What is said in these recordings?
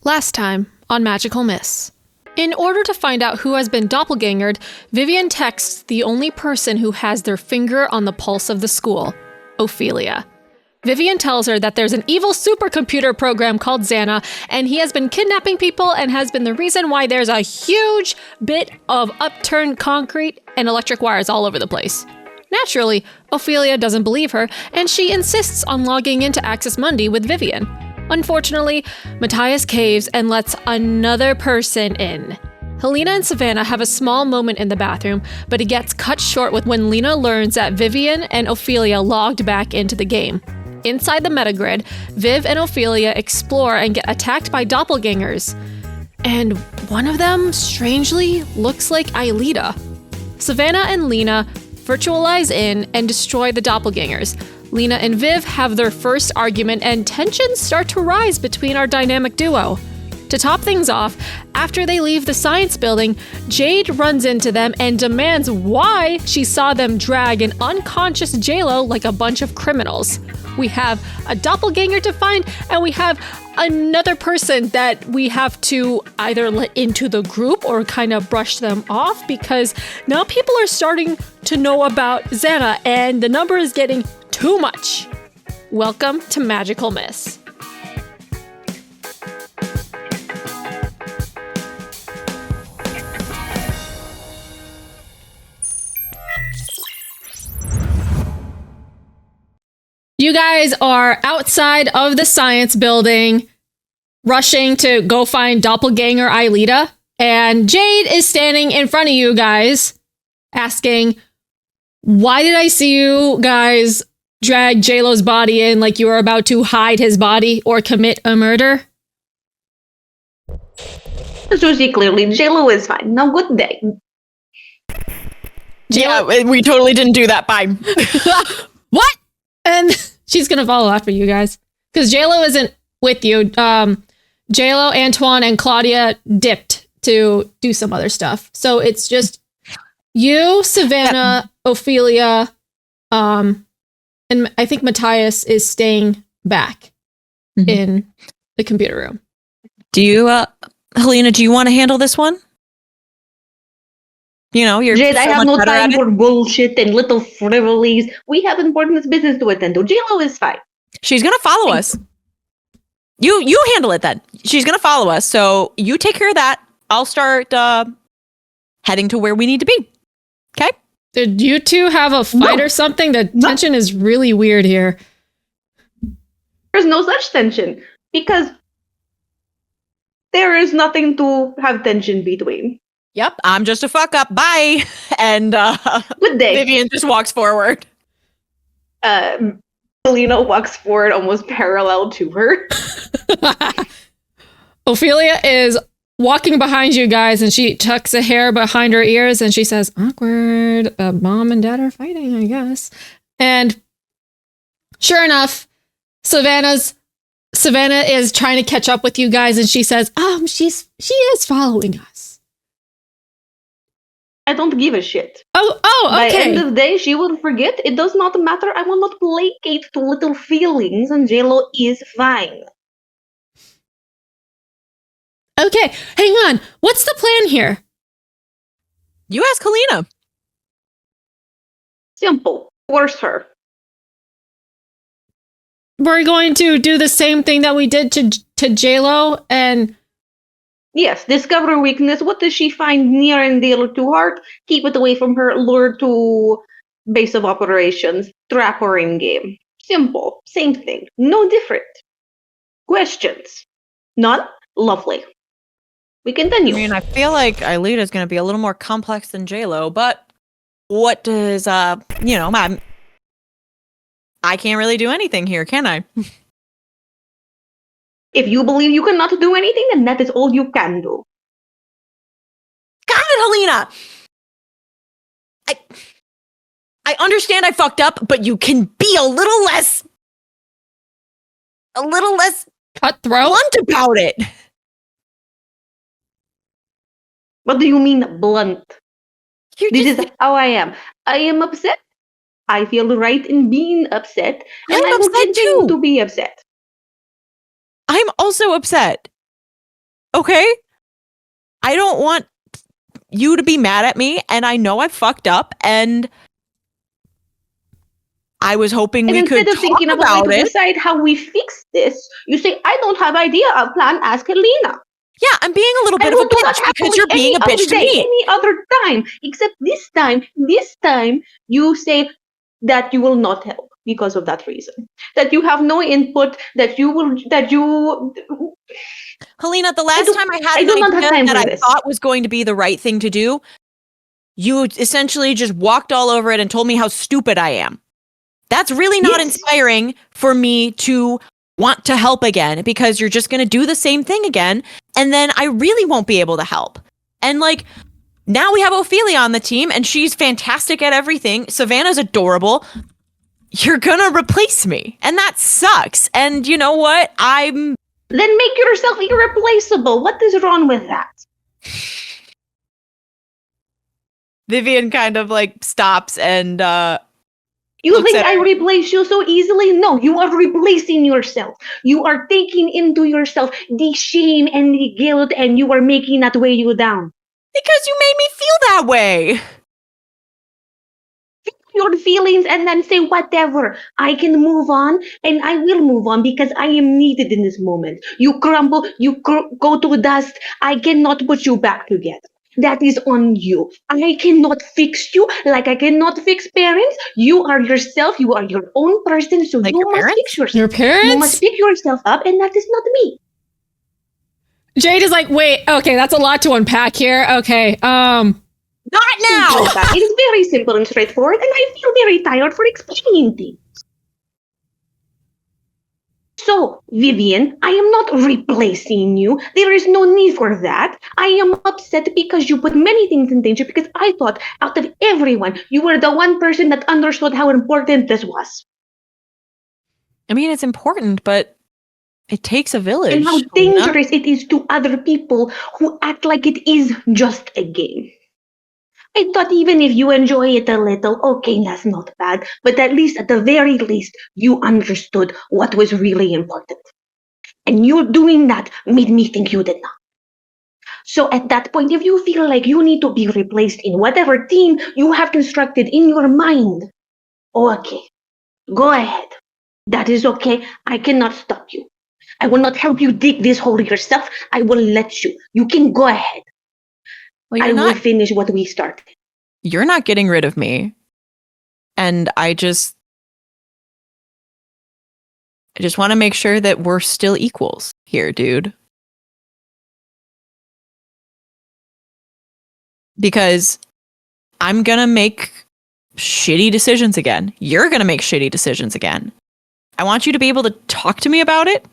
Last time on Magical Miss. In order to find out who has been doppelgangered, Vivian texts the only person who has their finger on the pulse of the school, Ophelia. Vivian tells her that there's an evil supercomputer program called X.A.N.A, and he has been kidnapping people and has been the reason why there's a huge bit of upturned concrete and electric wires all over the place. Naturally, Ophelia doesn't believe her, and she insists on logging into Access Mundi with Vivian. Unfortunately, Matthias caves and lets another person in. Helena and Savannah have a small moment in the bathroom, but it gets cut short when Lena learns that Vivian and Ophelia logged back into the game. Inside the metagrid, Viv and Ophelia explore and get attacked by doppelgangers. And one of them, strangely, looks like Aelita. Savannah and Lena virtualize in and destroy the doppelgangers. Lena and Viv have their first argument and tensions start to rise between our dynamic duo. To top things off, after they leave the science building, Jade runs into them and demands why she saw them drag an unconscious JLo like a bunch of criminals. We have a doppelganger to find, and we have another person that we have to either let into the group or kind of brush them off, because now people are starting to know about X.A.N.A, and the number is getting too much. Welcome to Magical Miss. You guys are outside of the science building, rushing to go find doppelganger Aelita, and Jade is standing in front of you guys, asking, why did I see you guys drag JLo's body in like you were about to hide his body or commit a murder? So she clearly, JLo is fine. No, good day. Yeah, we totally didn't do that. Bye. What? And she's gonna follow after you guys, because JLo isn't with you. JLo, Antoine, and Claudia dipped to do some other stuff. So it's just you, Savannah, Ophelia, and I think Matthias is staying back in the computer room. Do you, Helena, do you want to handle this one? You know, you're Jade, so I have much no better time at for it. bullshit and little frivolities. We have important business to attend to. JLo is fine. She's going to follow us. You handle it then. She's going to follow us. So you take care of that. I'll start heading to where we need to be. Okay? Did you two have a fight or something? The tension is really weird here. There's no such tension because there is nothing to have tension between. Yep, I'm just a fuck up. Bye. And Good day. Vivian just walks forward. Helena walks forward almost parallel to her. Ophelia is walking behind you guys, and she tucks a hair behind her ears, and she says, awkward, mom and dad are fighting, I guess. And sure enough, Savannah is trying to catch up with you guys, and she says, she is following us. I don't give a shit. Oh, okay. By end of the day, she will forget. It does not matter. I will not placate to little feelings, and JLo is fine. Okay, hang on. What's the plan here? You ask Helena. Simple. Force her. We're going to do the same thing that we did to JLo, and yes, discover weakness. What does she find near and dear to heart? Keep it away from her. Lure to base of operations. Trap her in game. Simple. Same thing. No different. Questions? None? Lovely. We continue. I mean, I feel like Aelita is going to be a little more complex than JLo, but what does, I can't really do anything here, can I? If you believe you cannot do anything, then that is all you can do. Got it, Helena! I understand I fucked up, but you can be a little less cutthroat blunt about it. What do you mean blunt? This is how I am. I am upset. I feel right in being upset, and I will continue to be upset. I'm also upset. Okay? I don't want you to be mad at me, and I know I fucked up, and I was hoping And we could instead of talk thinking of a way about to it. decide how we fix this, you say, I don't have idea, a plan, ask Helena. Yeah, I'm being a little I bit of a will do that bitch because happily you're being a any bitch other to day, me. any other time, except this time, you say that you will not help because of that reason. That you have no input, that you Helena, the last time I had I an do not have idea time that for I this. thought was going to be the right thing to do, you essentially just walked all over it and told me how stupid I am. That's really not Yes. inspiring for me to want to help again, because you're just going to do the same thing again, and then I really won't be able to help. And like, now we have Ophelia on the team, and she's fantastic at everything. Savannah's adorable. You're going to replace me, and that sucks. And you know what? Then make yourself irreplaceable. What is wrong with that? Vivian kind of like stops and You looks think at I her. replace you so easily? No, you are replacing yourself. You are taking into yourself the shame and the guilt, and you are making that weigh you down. Because you made me feel that way. Your feelings and then say, whatever, I can move on, and I will move on because I am needed in this moment. You crumble, go to dust. I cannot put you back together. That is on you. I cannot fix you like I cannot fix parents. You are yourself. You are your own person. So Like you your must parents? fix yourself. Your You must parents? pick yourself up, and that is not me. Jade is like, wait, okay, that's a lot to unpack here. Okay, Not now. It is very simple and straightforward, and I feel very tired for explaining things. So, Vivian, I am not replacing you. There is no need for that. I am upset because you put many things in danger because I thought out of everyone, you were the one person that understood how important this was. I mean, it's important, but it takes a village. And how Helena. dangerous it is to other people who act like it is just a game. I thought even if you enjoy it a little, okay, that's not bad. But at least, at the very least, you understood what was really important. And you doing that made me think you did not. So at that point, if you feel like you need to be replaced in whatever team you have constructed in your mind, okay, go ahead. That is okay. I cannot stop you. I will not help you dig this hole yourself. I will let you. You can go ahead. Well, I will finish what we started. You're not getting rid of me. And I just want to make sure that we're still equals here, dude. Because I'm going to make shitty decisions again. You're going to make shitty decisions again. I want you to be able to talk to me about it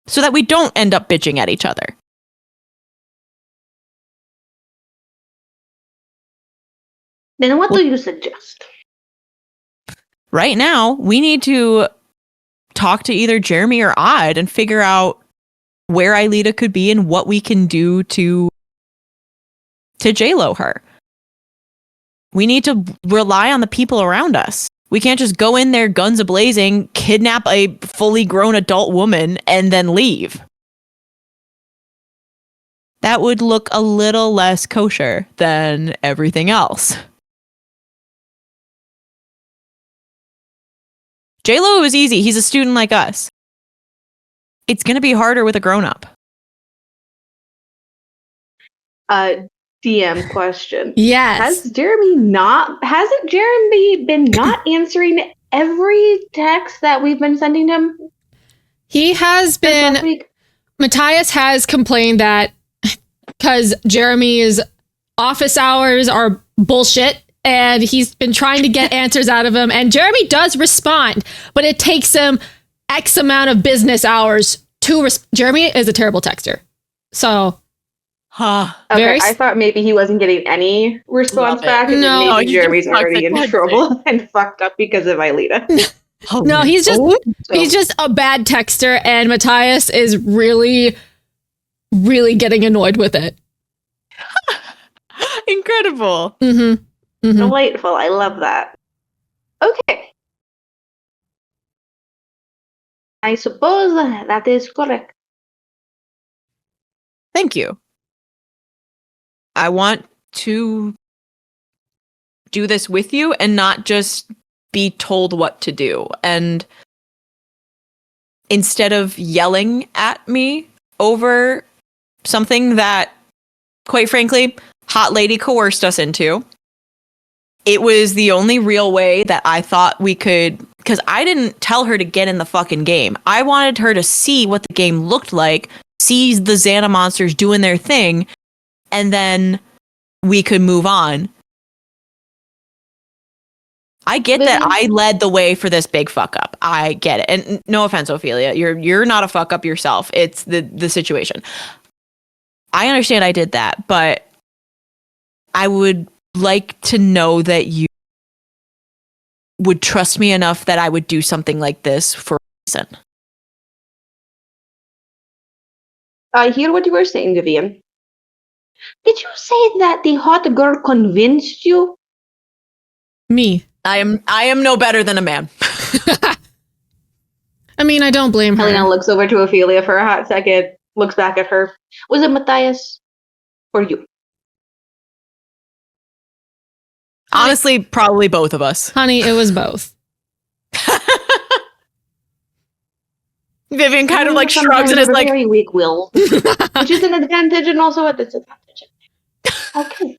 so that we don't end up bitching at each other. Then what do you suggest? Right now, we need to talk to either Jeremy or Odd and figure out where Aelita could be and what we can do to J-Lo her. We need to rely on the people around us. We can't just go in there guns a-blazing, kidnap a fully grown adult woman, and then leave. That would look a little less kosher than everything else. J-Lo is easy. He's a student like us. It's going to be harder with a grown-up. DM question. yes. Hasn't Jeremy been not answering every text that we've been sending him? He has Since last been, week? Matthias has complained that because Jeremy's office hours are bullshit and he's been trying to get answers out of him. And Jeremy does respond, but it takes him X amount of business hours to Jeremy is a terrible texter. So, Okay, very I thought maybe he wasn't getting any response Love it. back, and No, then maybe he Jeremy's just sucks already at in texting. trouble and fucked up because of Aelita. no, he's just So- he's just a bad texter, and Matthias is really, really getting annoyed with it. Incredible. Mm-hmm. Mm-hmm. delightful. I love that. Okay. I suppose that is correct. Thank you. I want to do this with you and not just be told what to do. And instead of yelling at me over something that, quite frankly, Hot Lady coerced us into, it was the only real way that I thought we could, because I didn't tell her to get in the fucking game. I wanted her to see what the game looked like, see the X.A.N.A monsters doing their thing, and then we could move on. I get that I led the way for this big fuck up. I get it. And no offense, Ophelia, you're not a fuck up yourself. It's the situation. I understand I did that, but I would like to know that you would trust me enough that I would do something like this for a reason. I hear what you were saying, Vivian. Did you say that the hot girl convinced you? Me. I am no better than a man. I mean, I don't blame her. Helena looks over to Ophelia for a hot second, looks back at her. Was it Matthias or you? Honestly, probably both of us. Honey, it was both. Vivian kind of like shrugs and is like, very weak will, which is an advantage and also a disadvantage. Okay.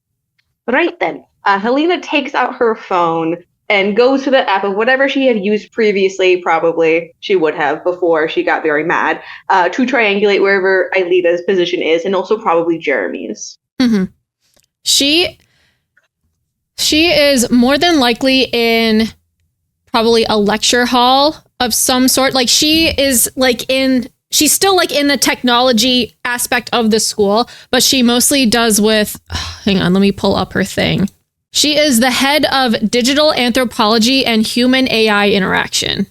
Right then. Helena takes out her phone and goes to the app of whatever she had used previously, probably she would have before she got very mad, to triangulate wherever Aelita's position is, and also probably Jeremy's. Mm-hmm. She is more than likely in probably a lecture hall of some sort. Like she's still like in the technology aspect of the school, but she mostly does with, hang on, let me pull up her thing. She is the head of digital anthropology and human AI interaction.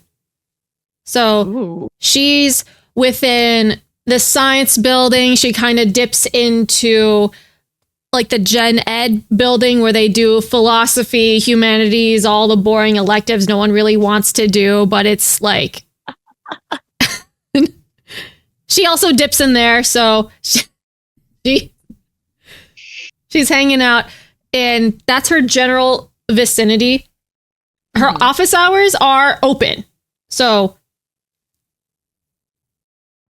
So she's within the science building. She kind of dips into like the Gen Ed building where they do philosophy, humanities, all the boring electives no one really wants to do, but it's like she also dips in there, so she's hanging out, and that's her general vicinity. Her office hours are open, so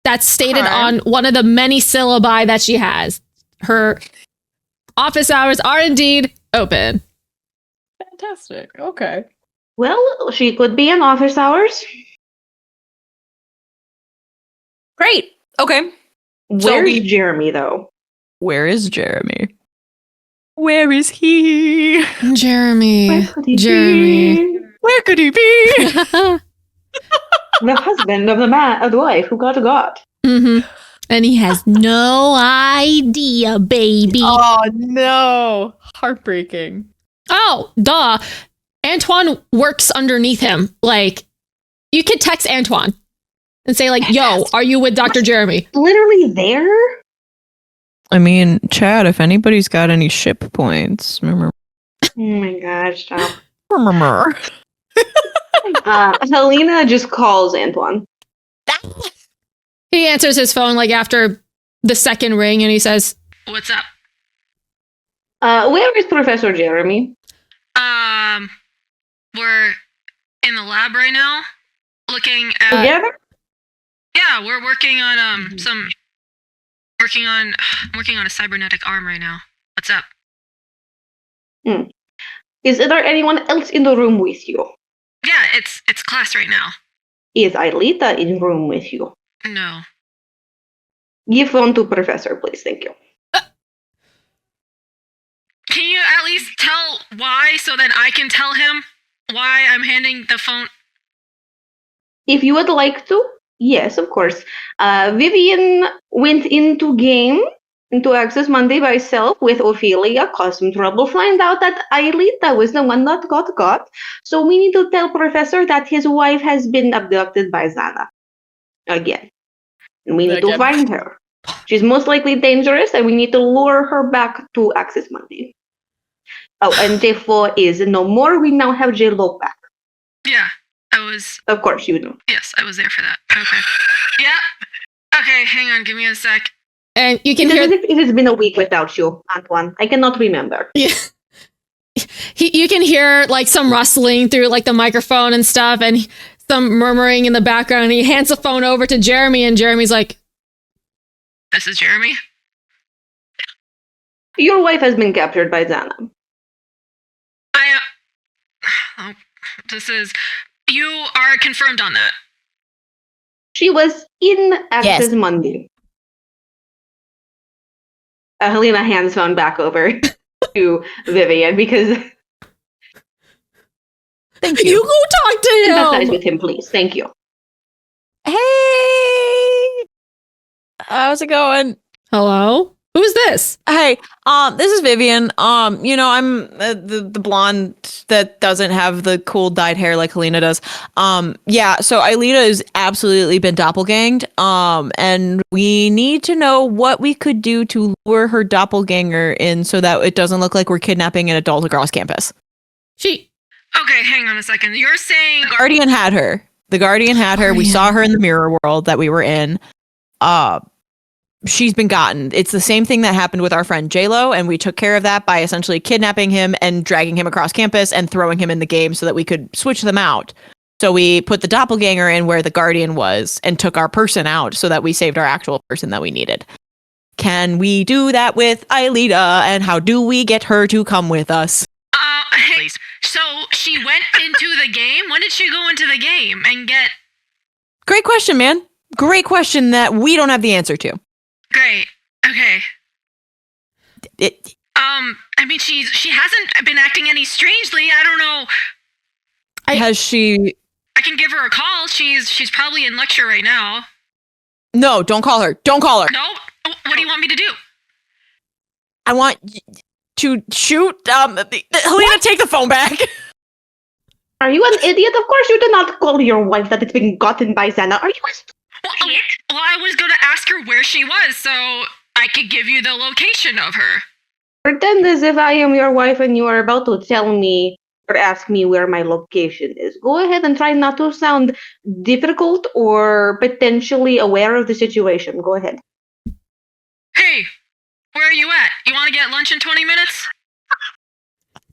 that's stated on one of the many syllabi that she has. Her office hours are indeed open. Fantastic. Okay. Well, she could be in office hours. Great. Okay. Where's Jeremy, though? Where is Jeremy? Where is he? Jeremy. Where could he Jeremy. be? Where could he be? The husband of the wife who got. Mm-hmm. And he has no idea, baby. Oh, no. Heartbreaking. Oh, duh. Antoine works underneath him. Like, you could text Antoine and say, like, yo, are you with Dr. Jeremy? Literally there? I mean, Chad, if anybody's got any ship points, remember. Oh my gosh, stop. Remember. Helena just calls Antoine. He answers his phone, like, after the second ring, and he says, what's up? Where is Professor Jeremy? We're in the lab right now, looking at... Together? Yeah, we're working on, I'm working on a cybernetic arm right now. What's up? Is there anyone else in the room with you? Yeah, it's class right now. Is Aelita in room with you? No. Give phone to Professor, please. Thank you. Can you at least tell why so that I can tell him why I'm handing the phone? If you would like to, yes, of course. Vivian went into Access Monday by herself with Ophelia, caused some trouble, find out that Aelita was the one that got. So we need to tell Professor that his wife has been abducted by X.A.N.A. Again. And we need to find her. She's most likely dangerous, and we need to lure her back to Access Monday. Oh, and J4 is no more. We now have J-Lo back. Yeah, I was... Of course, you know. Yes, I was there for that. Okay. Yeah. Okay, hang on, give me a sec. And you can It's hear as if it has been a week without you, Antoine. I cannot remember. Yeah. You can hear like some rustling through like the microphone and stuff, and some murmuring in the background. And he hands the phone over to Jeremy, and Jeremy's like, This is Jeremy. Your wife has been captured by X.A.N.A. You are confirmed on that. She was in Access Monday. Helena hands phone back over to Vivian because Thank you. You go talk to sympathize him. with him, please. Thank you. Hey, how's it going? Hello? Who's this? Hey, this is Vivian. I'm the blonde that doesn't have the cool dyed hair like Helena does. So Aelita has absolutely been doppelganged. And we need to know what we could do to lure her doppelganger in so that it doesn't look like we're kidnapping an adult across campus. Okay, hang on a second. You're saying The Guardian had her. We saw her in the mirror world that we were in. She's been gotten. It's the same thing that happened with our friend J-Lo, and we took care of that by essentially kidnapping him and dragging him across campus and throwing him in the game so that we could switch them out. So we put the doppelganger in where the Guardian was and took our person out so that we saved our actual person that we needed. Can we do that with Aelita, and how do we get her to come with us? hey, so she went into the game? When did she go into the game and get... Great question, man. Great question that we don't have the answer to. Great. Okay. I mean, she hasn't been acting any strangely. I don't know. Has she... I can give her a call. She's probably in lecture right now. No, don't call her. Don't call her. No? What do you want me to do? I want to shoot. Helena, take the phone back. Are you an idiot? Of course you did not call your wife that it's been gotten by X.A.N.A. Are you Well, I was going to ask her where she was so I could give you the location of her. Pretend as if I am your wife and you are about to tell me or ask me where my location is. Go ahead and try not to sound difficult or potentially aware of the situation. Go ahead. Hey, where are you at? You want to get lunch in 20 minutes?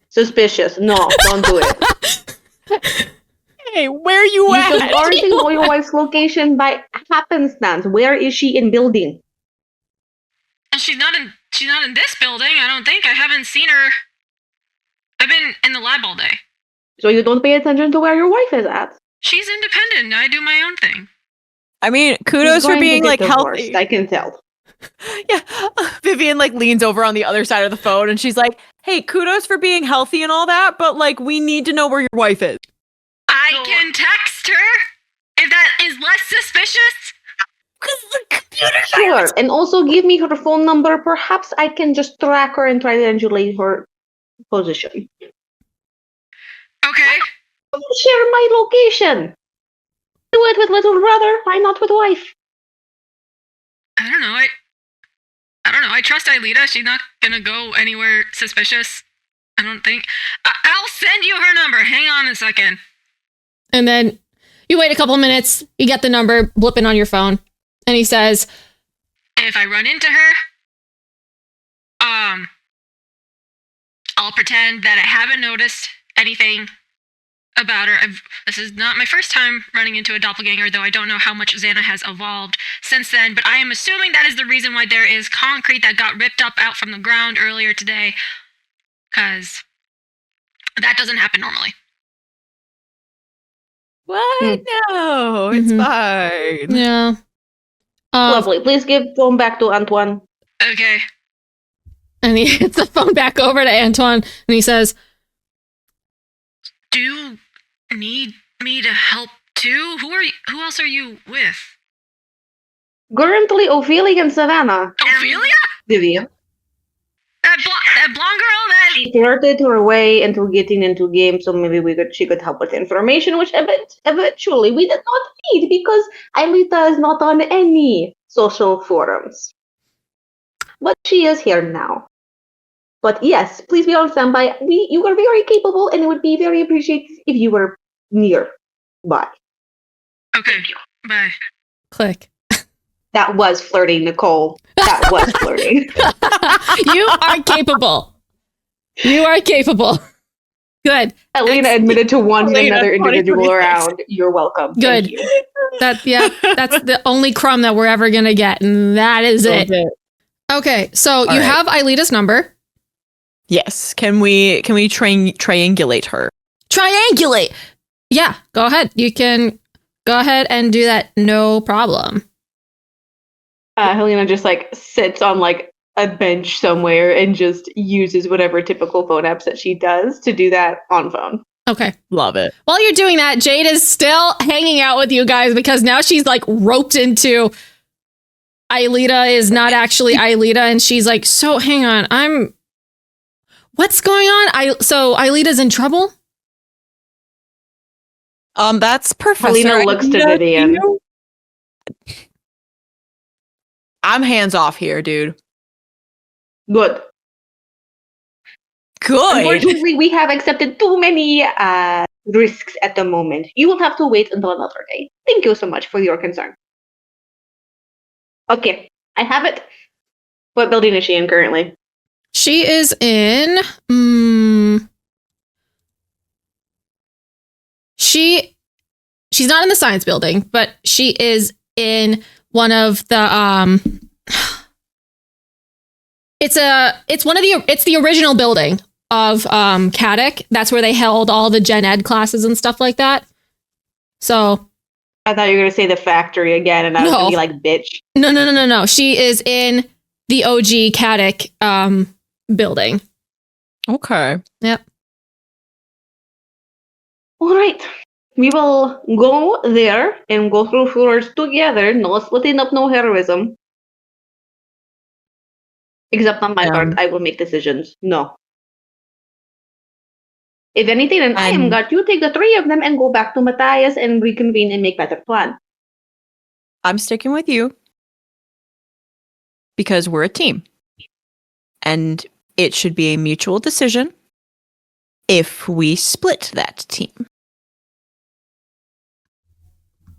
Suspicious. No, don't do it. Hey, where are you You at? could already know your wife's location by happenstance. Where is she in building? And she's not in this building, I don't think. I haven't seen her. I've been in the lab all day. So you don't pay attention to where your wife is at. She's independent. I do my own thing. I mean, kudos She's for going to being get like divorced, healthy. I can tell. Yeah, Vivian like leans over on the other side of the phone and she's like, "Hey, kudos for being healthy and all that, but like we need to know where your wife is." I can text her if that is less suspicious. Sure, and also give me her phone number. Perhaps I can just track her and try to triangulate her position. Okay. Share my location. Do it with little brother. Why not with wife? I don't know. I trust Aelita. She's not gonna go anywhere suspicious. I don't think. I'll send you her number. Hang on a second. And then you wait a couple minutes, you get the number blipping on your phone, and he says, If I run into her, I'll pretend that I haven't noticed anything about her. This is not my first time running into a doppelganger, though I don't know how much X.A.N.A has evolved since then, but I am assuming that is the reason why there is concrete that got ripped up out from the ground earlier today, because that doesn't happen normally. What? No, it's fine. yeah. Lovely. Please give phone back to Antoine. Okay. And he hits the phone back over to Antoine, and he says, Do you need me to help too? Who else are you with? Currently, Ophelia and Savannah. Ophelia? Vivian. That blonde girl that... She flirted her way into getting into game, so maybe she could help with information, which eventually we did not need because Aelita is not on any social forums. But she is here now. But yes, please be on standby. You are very capable, and it would be very appreciated if you were nearby. Okay, bye. click. That was flirting, Nicole. That was flirting. You are capable. You are capable. Good. Elena admitted to wanting Elena, another individual 2026. around. You're welcome. Good. Thank you. That's the only crumb that we're ever gonna get, and that is it. Okay, so you right. have Ailita's number. Yes. Can we triangulate her? Triangulate. Yeah, go ahead. You can go ahead and do that. No problem. Helena just like sits on like a bench somewhere and just uses whatever typical phone apps that she does to do that on phone. Okay. Love it. While you're doing that, Jade is still hanging out with you guys because now she's like roped into Ailita is not actually Ailita, and she's like, so hang on, what's going on? So Ailita's in trouble? That's Professor. Helena looks to Vivian. I'm hands off here, dude. Good. Good. Unfortunately, we have accepted too many risks at the moment. You will have to wait until another day. Thank you so much for your concern. Okay, I have it. What building is she in currently? She is in. She's not in the science building, but she is in one of the it's the original building of Kadic. That's where they held all the gen ed classes and stuff like that. So I thought you were gonna say the factory again, and I was gonna be like, bitch. No. She is in the OG Kadic building. Okay. Yep. All right. We will go there and go through floors together. No splitting up, no heroism. Except on my part, I will make decisions. No. If anything, and I am God, you take the three of them and go back to Matthias and reconvene and make better plan. I'm sticking with you because we're a team. And it should be a mutual decision if we split that team.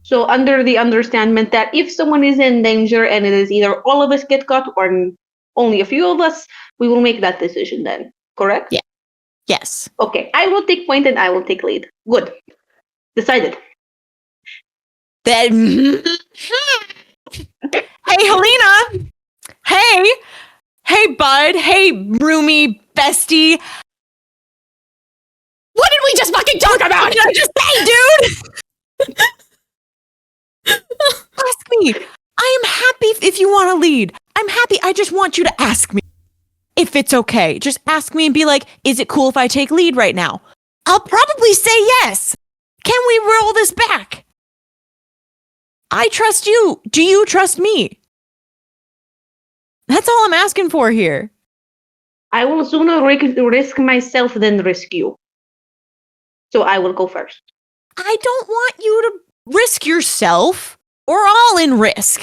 So under the understanding that if someone is in danger and it is either all of us get caught or only a few of us, we will make that decision then. Correct? Yeah. Yes. Okay. I will take point and I will take lead. Good. Decided. Then hey, Helena. Hey, bud. Hey, roomie bestie. What did we just fucking talk about? What did I just say, dude? Ask me. I am happy if you want to lead. I'm happy. I just want you to ask me if it's okay. Just ask me and be like, is it cool if I take lead right now? I'll probably say yes. Can we roll this back? I trust you. Do you trust me? That's all I'm asking for here. I will sooner risk myself than risk you. So I will go first. I don't want you to risk yourself. We're all in risk.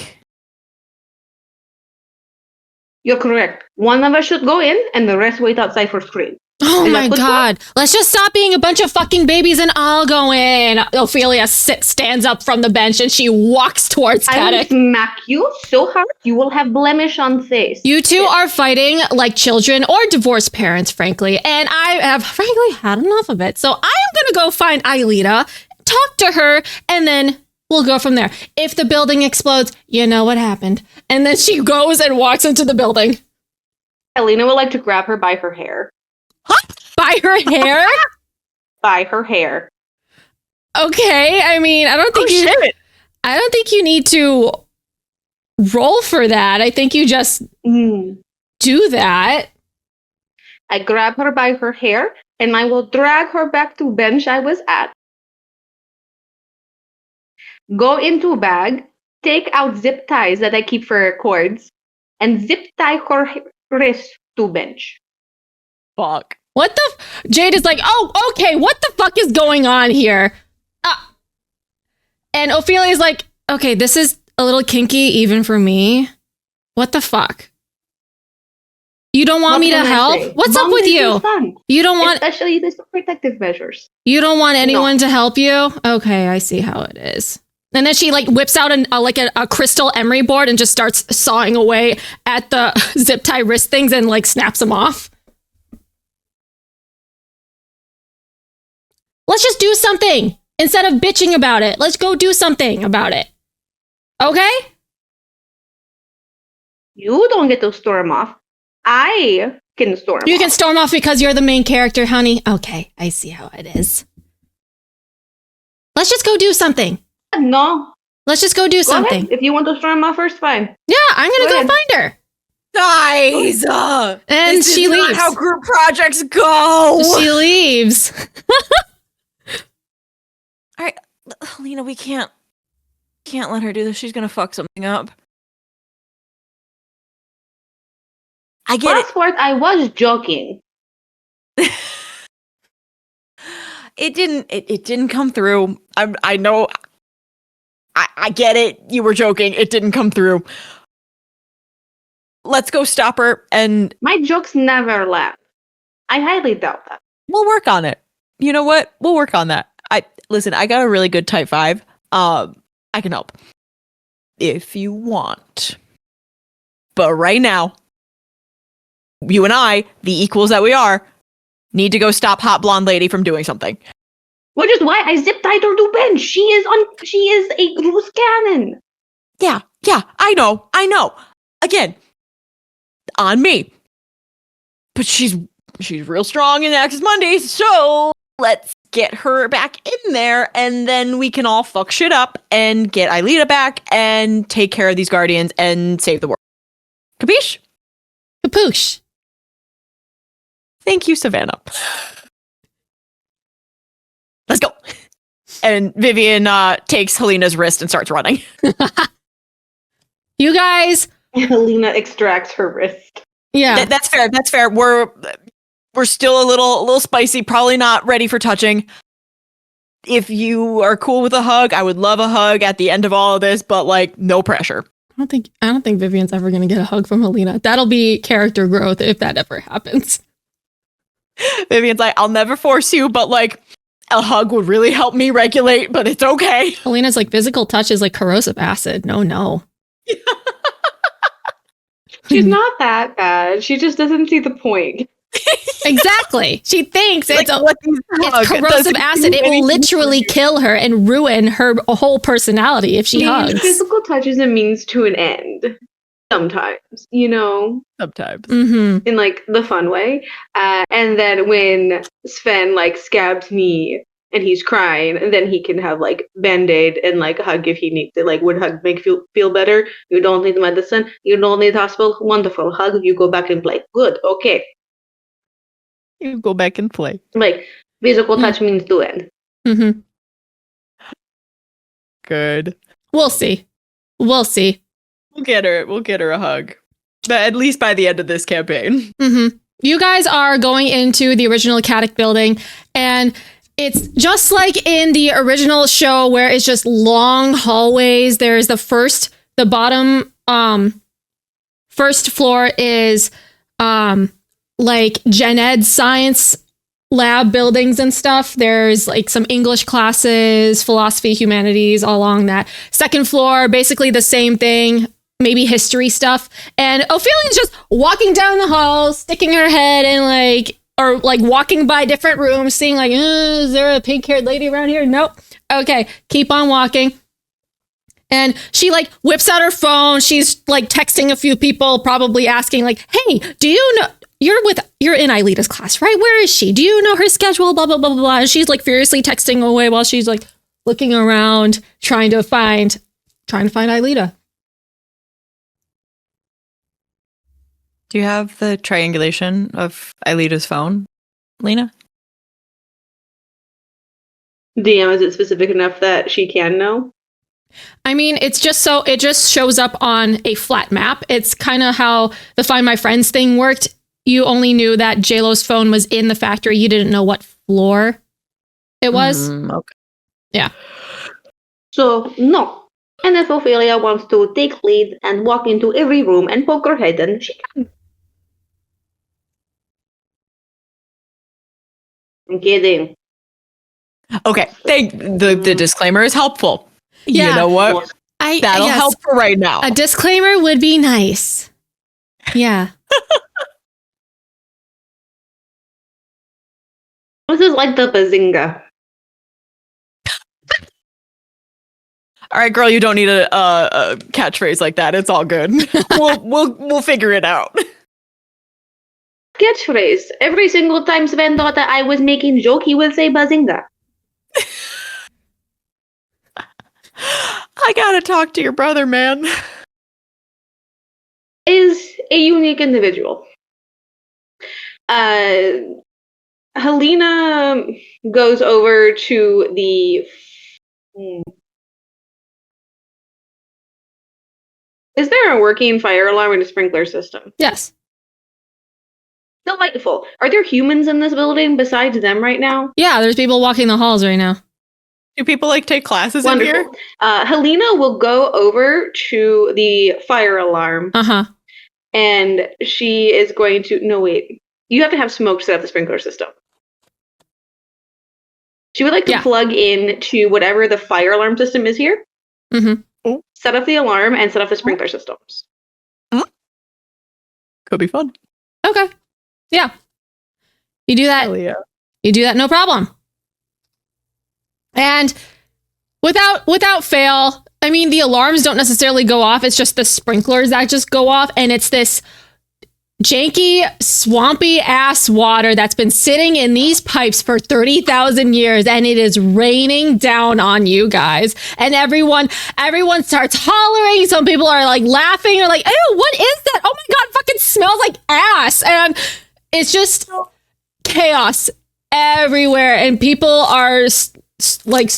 You're correct. One of us should go in and the rest wait outside for screen. Oh my god. Let's just stop being a bunch of fucking babies and I'll go in. Ophelia stands up from the bench and she walks towards I will Kadic. smack you so hard you will have blemish on face. You two are fighting like children or divorced parents, frankly. And I have frankly had enough of it. So I am going to go find Ailita, talk to her, and then we'll go from there. If the building explodes, you know what happened. And then she goes and walks into the building. Elena would like to grab her by her hair. By her hair? By her hair. Okay, I mean, I don't think you need to roll for that. I think you just do that. I grab her by her hair and I will drag her back to bench I was at. Go into bag, take out zip ties that I keep for cords, and zip tie her wrist to bench. Fuck. What the? Jade is like, oh, okay, what the fuck is going on here? And Ophelia's like, okay, this is a little kinky even for me. What the fuck? You don't want me to help? What's up with you? You don't want, especially this protective measures. You don't want anyone to help you? Okay, I see how it is. And then she like whips out a crystal emery board and just starts sawing away at the zip tie wrist things and like snaps them off. Let's just do something instead of bitching about it. Let's go do something about it. Okay? You don't get to storm off. I can storm off. You can storm off because you're the main character, honey. Okay, I see how it is. Let's just go do something. No. Let's just go do something. Ahead. If you want to storm off first, fine. Yeah, I'm gonna go find her. Nice. And This she is not leaves. how group projects go. She leaves. All right, Lena, we can't let her do this. She's gonna fuck something up. I get it. Passport, I was joking. It didn't come through. I know. I get it. You were joking. It didn't come through. Let's go stop her, and My jokes never land. I highly doubt that. we'll work on it. You know what? We'll work on that. Listen. I got a really good type 5. I can help if you want. But right now, you and I, the equals that we are, need to go stop hot blonde lady from doing something. Which is why I zip tied her to bench. She is a loose cannon. Yeah, I know. Again, on me. But she's real strong in Access Mondays, so let's get her back in there, and then we can all fuck shit up and get Aelita back and take care of these guardians and save the world. Capiche? Kapoosh. Thank you, Savannah. Let's go. And Vivian takes Helena's wrist and starts running. You guys. Helena extracts her wrist. Yeah. That's fair. We're still a little spicy, probably not ready for touching. If you are cool with a hug, I would love a hug at the end of all of this, but like no pressure. I don't think Vivian's ever gonna get a hug from Helena. That'll be character growth if that ever happens. Vivian's like, I'll never force you, but like a hug would really help me regulate, but it's okay. Helena's like, physical touch is like corrosive acid. No. She's not that bad. She just doesn't see the point. Exactly. She thinks Like, it's corrosive acid. It will literally kill her and ruin her whole personality if she hugs. Physical touch is a means to an end. Sometimes, Sometimes. Mm-hmm. in like the fun way. And then when Sven like scabs me and he's crying, and then he can have like Band-Aid and like hug if he needs it. Like, would hug make you feel better? You don't need medicine. You don't need hospital. Wonderful. Hug. You go back and play. Good. Okay. You go back and play. Like physical touch means to end. Mm-hmm. Good. We'll see. We'll get her a hug. But at least by the end of this campaign. Mm-hmm. You guys are going into the original Kadic building, and it's just like in the original show where it's just long hallways. There's the bottom first floor is like gen ed science lab buildings and stuff. There's like some English classes, philosophy, humanities, all along that. Second floor, basically the same thing, maybe history stuff. And Ophelia's just walking down the hall, sticking her head in or walking by different rooms, seeing like, is there a pink-haired lady around here? Nope. Okay, keep on walking. And she like whips out her phone. She's like texting a few people, probably asking like, hey, do you know, you're in Aelita's class, right? Where is she? Do you know her schedule? Blah, blah, blah, blah, blah. And she's like furiously texting away while she's like looking around, trying to find Aelita. Do you have the triangulation of Aelita's phone, Lena? DM, is it specific enough that she can know? I mean, it just shows up on a flat map. It's kind of how the Find My Friends thing worked. You only knew that JLo's phone was in the factory. You didn't know what floor it was. Okay. Yeah. So, no. And if Ophelia wants to take lead and walk into every room and poke her head in, she can. I'm kidding. Okay. The disclaimer is helpful. Yeah. You know what? That'll help for right now. A disclaimer would be nice. Yeah. This is like the bazinga. All right, girl, you don't need a catchphrase like that. It's all good. We'll figure it out. Catchphrase. Every single time Sven thought that I was making joke, he would say bazinga. I gotta talk to your brother, man. Is a unique individual. Helena goes over to the... Is there a working fire alarm and a sprinkler system? Yes. Delightful. Are there humans in this building besides them right now? Yeah, there's people walking the halls right now. Do people like take classes Wonderful. in here? Helena will go over to the fire alarm. Uh-huh. And she is going to... No, wait. You have to have smoke set up the sprinkler system. She would like to plug in to whatever the fire alarm system is here. Mm-hmm. Set up the alarm and set up the sprinkler systems. Could be fun. Okay. Yeah. You do that. Hell yeah. You do that, no problem. And without fail, I mean, the alarms don't necessarily go off. It's just the sprinklers that just go off. And it's this janky, swampy ass water that's been sitting in these pipes for 30,000 years. And it is raining down on you guys. And everyone starts hollering. Some people are like laughing or like, ew, what is that? Oh my God, fucking smells like ass. And it's just chaos everywhere. And people are like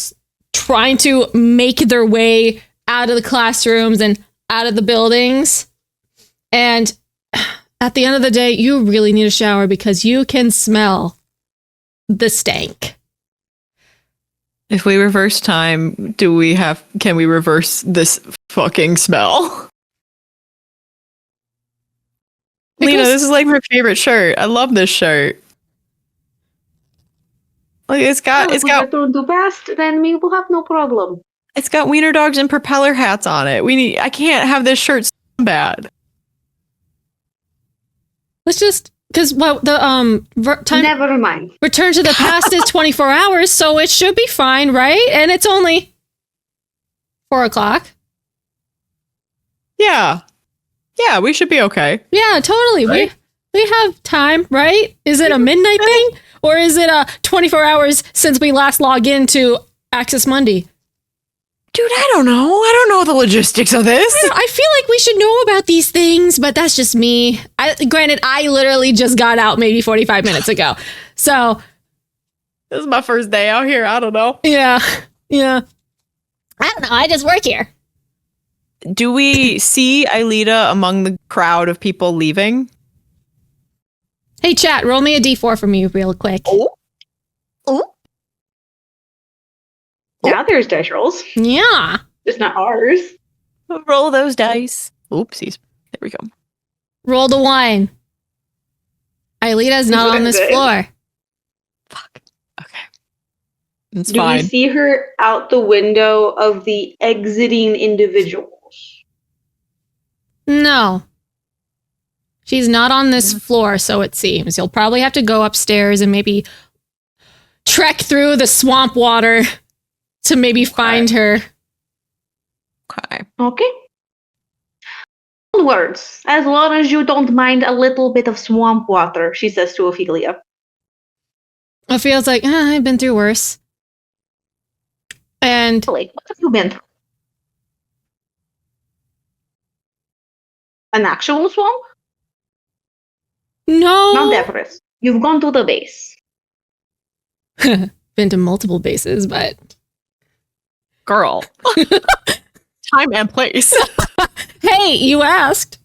trying to make their way out of the classrooms and out of the buildings. And at the end of the day, you really need a shower because you can smell the stank. If we reverse time, can we reverse this fucking smell? Lena, this is like my favorite shirt. I love this shirt. Like it's got to do best, then we will have no problem. It's got wiener dogs and propeller hats on it. I can't have this shirt so bad. Let's just because time. Never mind. Return to the past is 24 hours, so it should be fine, right? And it's only 4:00. Yeah, we should be okay. Yeah, totally. Right? We have time, right? Is it a midnight thing? Or is it 24 hours since we last logged into Access Monday? Dude, I don't know. I don't know the logistics of this. I feel like we should know about these things, but that's just me. Granted, I literally just got out maybe 45 minutes ago. So this is my first day out here. I don't know. Yeah. I don't know. I just work here. Do we see Aelita among the crowd of people leaving? Hey, chat, roll me a d4 for me real quick. Oh. Yeah, there's dice rolls. Yeah. Just not ours. Roll those dice. Oopsies. There we go. Roll the 1. Aelita's not on this floor. Fuck. Okay. It's Do fine. we see her out the window of the exiting individuals? No. She's not on this floor, so it seems. You'll probably have to go upstairs and maybe trek through the swamp water to maybe find her. Okay. Onwards, as long as you don't mind a little bit of swamp water, she says to Ophelia. Ophelia's like, I've been through worse. And What have you been through? An actual swamp? no. Not Everest. You've gone to the base. Been to multiple bases, but Girl. Time and place. hey, you asked.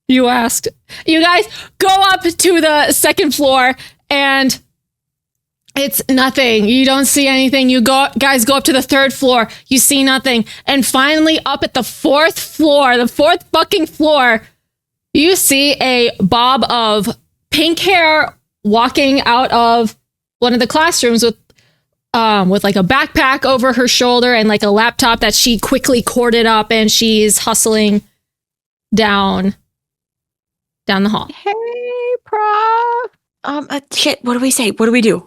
You asked. You guys go up to the second floor and it's nothing. You don't see anything. Guys go up to the third floor. You see nothing. And finally up at the fourth fucking floor, you see a bob of pink hair walking out of one of the classrooms with with like a backpack over her shoulder and like a laptop that she quickly corded up, and she's hustling down the hall. Hey, prof. Shit. What do we say? What do we do?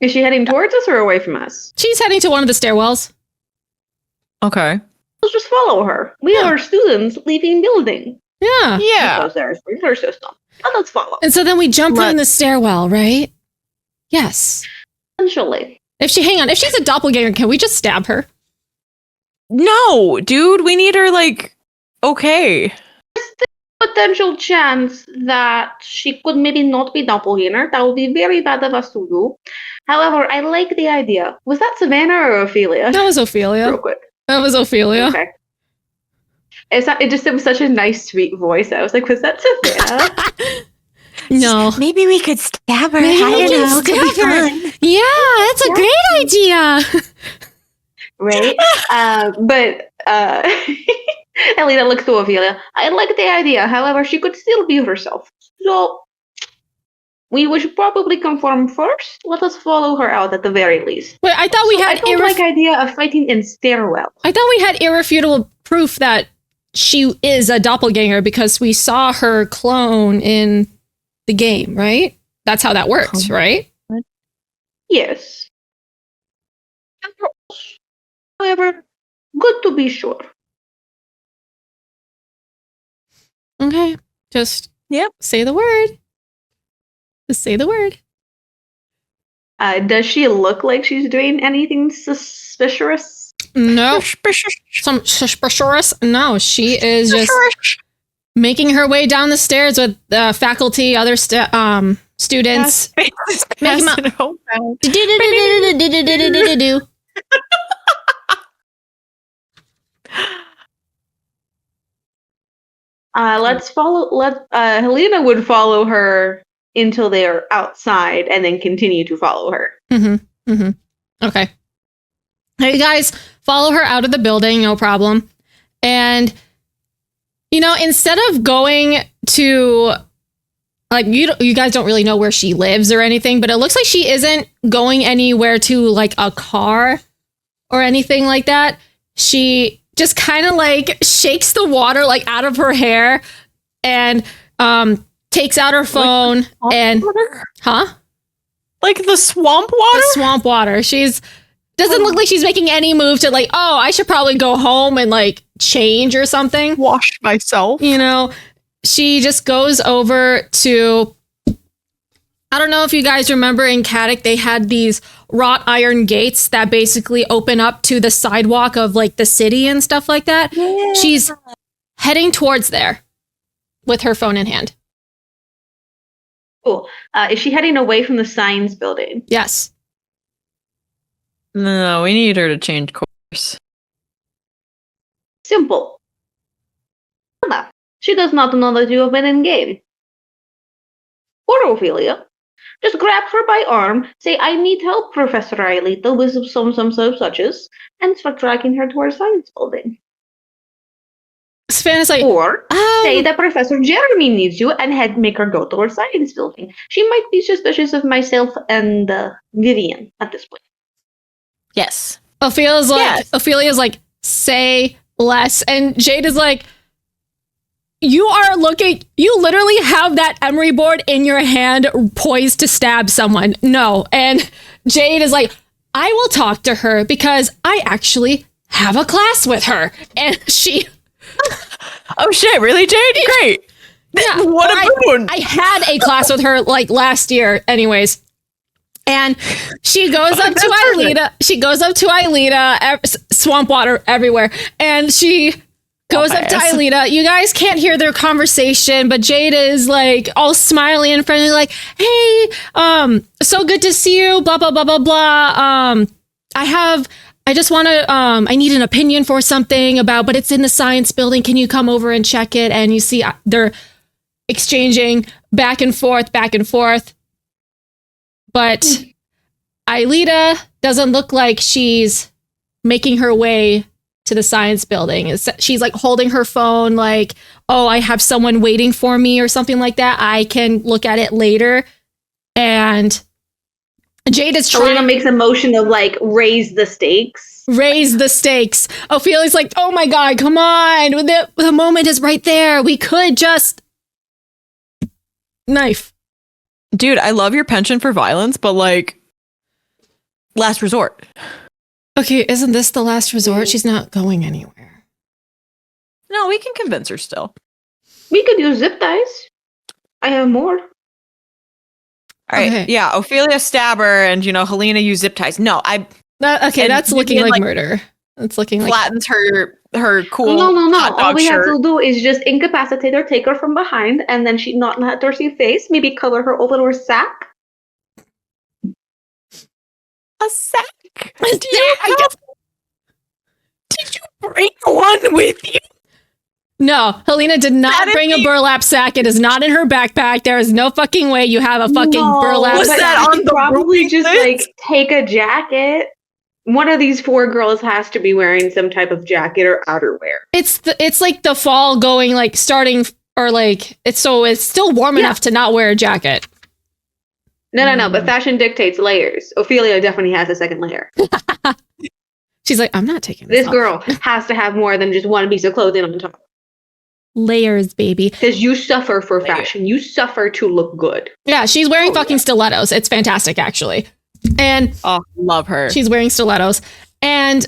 Is she heading towards us or away from us? She's heading to one of the stairwells. Okay. Let's just follow her. We are students leaving building. Yeah. Yeah. Because there's her system. And let's follow. And so then we jump in the stairwell, right? Yes. Essentially. If she's a doppelganger, can we just stab her? No, dude. We need her, like, okay. Potential chance that she could maybe not be doppelganger. That would be very bad of us to do. However, I like the idea. Was that Savannah or Ophelia? That was Ophelia. Real quick. That was Ophelia. Okay. It was such a nice, sweet voice. I was like, was that Savannah? No. Maybe we could stab her. Maybe we can stab her. Yeah, that's a great idea. Right? But Elena looks to Ophelia. I like the idea. However, she could still be herself. So we should probably confirm first. Let us follow her out at the very least. Wait, I thought we had I don't like idea of fighting in stairwell. I thought we had irrefutable proof that she is a doppelganger because we saw her clone in the game, right? That's how that works, right? Yes. However, good to be sure. Okay. Just Yep. say the word. Just say the word. Does she look like she's doing anything suspicious? No. Some suspicious. No, she is just making her way down the stairs with faculty, other students. Making Let's follow. Helena would follow her until they're outside, and then continue to follow her. Mm-hmm. Mm-hmm. Okay. Hey, you guys, follow her out of the building, no problem. And, instead of going to, like, you guys don't really know where she lives or anything, but it looks like she isn't going anywhere to, like, a car or anything like that. She just kind of, like, shakes the water, like, out of her hair and takes out her phone and... Water? Huh? Like the swamp water? The swamp water. Doesn't look like she's making any move to like, oh, I should probably go home and like change or something. Wash myself. She just goes over to, I don't know if you guys remember in Kadic, they had these wrought iron gates that basically open up to the sidewalk of like the city and stuff like that. Yeah. She's heading towards there with her phone in hand. Cool. Is she heading away from the science building? Yes. No, we need her to change course. Simple. She does not know that you have been in game. Or Ophelia. Just grab her by arm, say, I need help, Professor Aelita, with some suches, and start dragging her towards science building. Sven is like, or say that Professor Jeremy needs you and make her go towards science building. She might be suspicious of myself and Vivian at this point. Yes. Ophelia's like, say less. And Jade is like, you literally have that emery board in your hand poised to stab someone. No. And Jade is like, I will talk to her because I actually have a class with her. And she... Oh shit, really, Jade? Great. Yeah, what a boon. I had a class with her like last year anyways. And she goes up to Aelita. She goes up to Aelita, swamp water everywhere. And she goes up to Aelita. You guys can't hear their conversation, but Jade is like all smiley and friendly, like, hey, so good to see you, blah, blah, blah, blah, blah. I just want to, I need an opinion for something but it's in the science building. Can you come over and check it? And you see they're exchanging back and forth. But Aelita doesn't look like she's making her way to the science building. She's like holding her phone like, oh, I have someone waiting for me or something like that. I can look at it later. And Jade is Helena trying makes a motion of like raise the stakes. raise the stakes. Ophelia's like, oh my god, come on. The moment is right there. We could just knife. Dude, I love your penchant for violence, but like, last resort. Okay, isn't this the last resort? She's not going anywhere. No, we can convince her still. We could use zip ties. I have more. All right, Okay. yeah, Ophelia stab her, and Helena use zip ties. No, I Okay, And that's looking Vivian, like like, murder. That's looking like flattens her cool. No. hot All dog we have shirt. to do is just incapacitate her, take her from behind, and then she not let her see face. Maybe cover her over with sack. A sack. Did you bring one with you? No, Helena did not That is bring a the- burlap sack. It is not in her backpack. There is no fucking way you have a fucking burlap Was but sack. that you on could the probably rooming just list? like take a jacket. One of these 4 girls has to be wearing some type of jacket or outerwear. It's like the fall going like starting or like it's still warm enough to not wear a jacket. No. But fashion dictates layers. Ophelia definitely has a second layer. She's like, I'm not taking this This off. girl has to have more than just one piece of clothing on top. Layers, baby. Because you suffer for fashion. You suffer to look good. Yeah, she's wearing fucking stilettos. It's fantastic, actually. And Oh, love her. she's wearing stilettos. And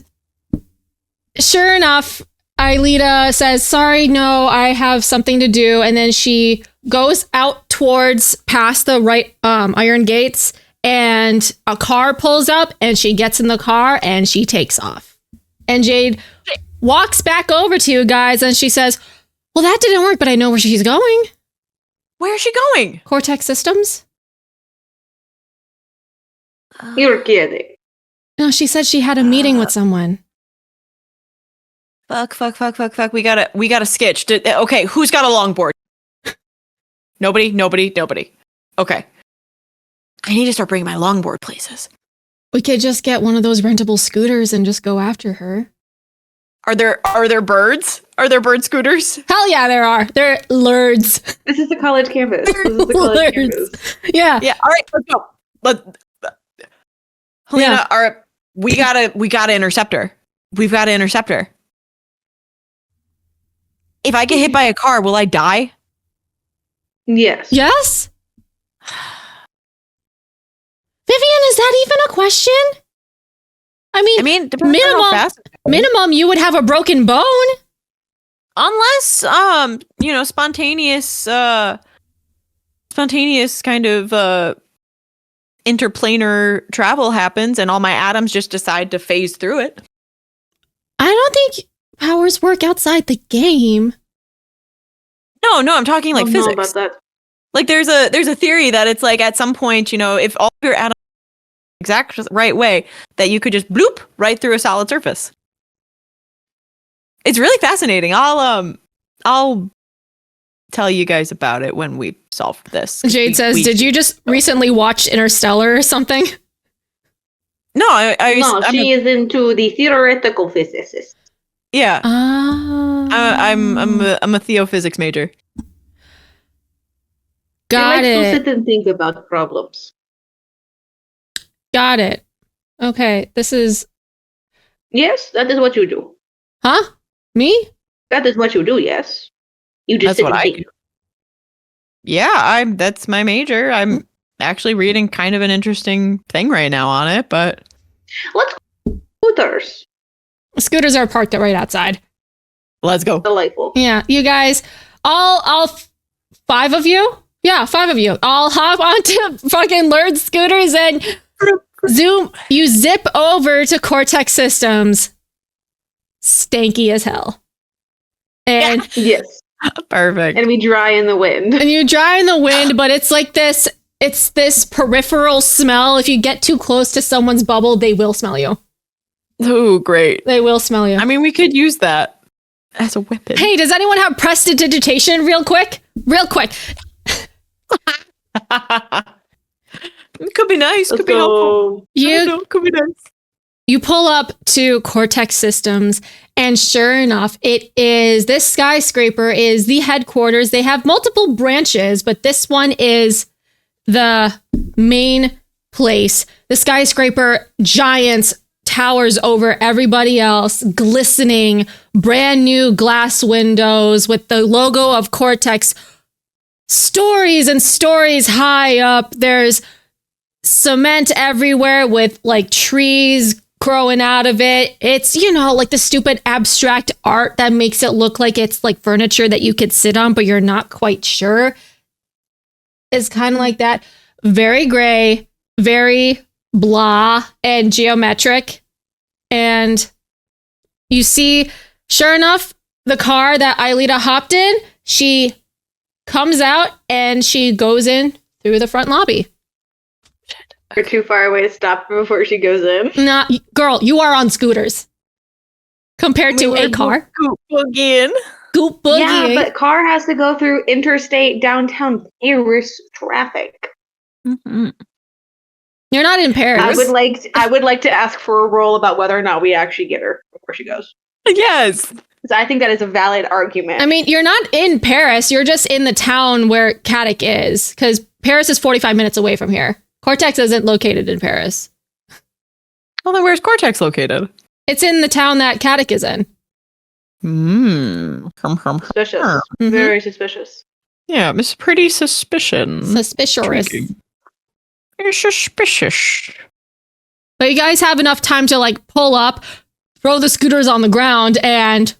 sure enough, Aelita says, sorry, no, I have something to do. And then she goes out towards past the right iron gates, and a car pulls up, and she gets in the car and she takes off. And Jade walks back over to you guys and she says, well, that didn't work, but I know where she's going. Where's she going? Cortex Systems? You're kidding. No, she said she had a meeting with someone. Fuck. We gotta sketch. Okay, who's got a longboard? Nobody. Okay. I need to start bringing my longboard places. We could just get one of those rentable scooters and just go after her. Are there birds? Are there bird scooters? All there are. They're lurds. This is the college campus. This is the college campus. Yeah. Yeah. All right. Let's go. Helena, we gotta intercept her. We've got to intercept her. If I get hit by a car, will I die? Yes. Yes? Vivian, is that even a question? I mean, depends on how fast. minimum, you would have a broken bone. Unless spontaneous kind of interplanar travel happens and all my atoms just decide to phase through it. I don't think powers work outside the game. No, I'm talking like I don't know physics. about that. Like there's a theory that it's like at some point, if all your atoms exact right way, that you could just bloop right through a solid surface. It's really fascinating. I'll tell you guys about it when we solve this. Jade says, did you just recently watch Interstellar or something? No, She is into the theoretical physicist. Yeah. I'm I'm a theophysics major. Got She likes to it. sit and think about problems. Got it. Okay, this is... Yes, that is what you do. Huh? Me? That is what you do, yes. You just That's sit what and I think. do. Yeah, that's my major. I'm actually reading kind of an interesting thing right now on it, but Let's go scooters. Scooters are parked right outside. let's go. Delightful. Yeah, you guys, all 5 of you? Yeah, 5 of you. All hop onto fucking Lerd scooters and you zip over to Cortex Systems. Stanky as hell. And Yes. Perfect. And we dry in the wind. and you dry in the wind, but it's like this peripheral smell. If you get too close to someone's bubble, they will smell you. Oh, great. They will smell you. I mean, we could use that as a weapon. Hey, does anyone have prestidigitation real quick? Real quick. It could be nice. Let's Could be helpful. go. I don't know, could be nice. You pull up to Cortex Systems, and sure enough, this skyscraper is the headquarters. They have multiple branches, but this one is the main place. The skyscraper giants towers over everybody else, glistening, brand new glass windows with the logo of Cortex stories and stories high up. There's cement everywhere with like trees growing out of it. It's, like the stupid abstract art that makes it look like it's like furniture that you could sit on, but you're not quite sure. It's kind of like that. Very gray, very blah and geometric. And you see, sure enough, the car that Aelita hopped in, she comes out and she goes in through the front lobby. You're too far away to stop her before she goes in. Nah, girl, you are on scooters compared to a car. Goop boogieing. Goop boogieing. Yeah, but car has to go through interstate downtown Paris traffic. Mm-hmm. You're not in Paris. I would like to ask for a roll about whether or not we actually get her before she goes. Yes. Because I think that is a valid argument. I mean, you're not in Paris. You're just in the town where Kadic is, because Paris is 45 minutes away from here. Cortex isn't located in Paris. Well, then where's Cortex located? It's in the town that Kadic is in. Suspicious. Mm-hmm. Very suspicious. Yeah, it's pretty suspicious. Suspicious. You're suspicious. But you guys have enough time to like pull up, throw the scooters on the ground, and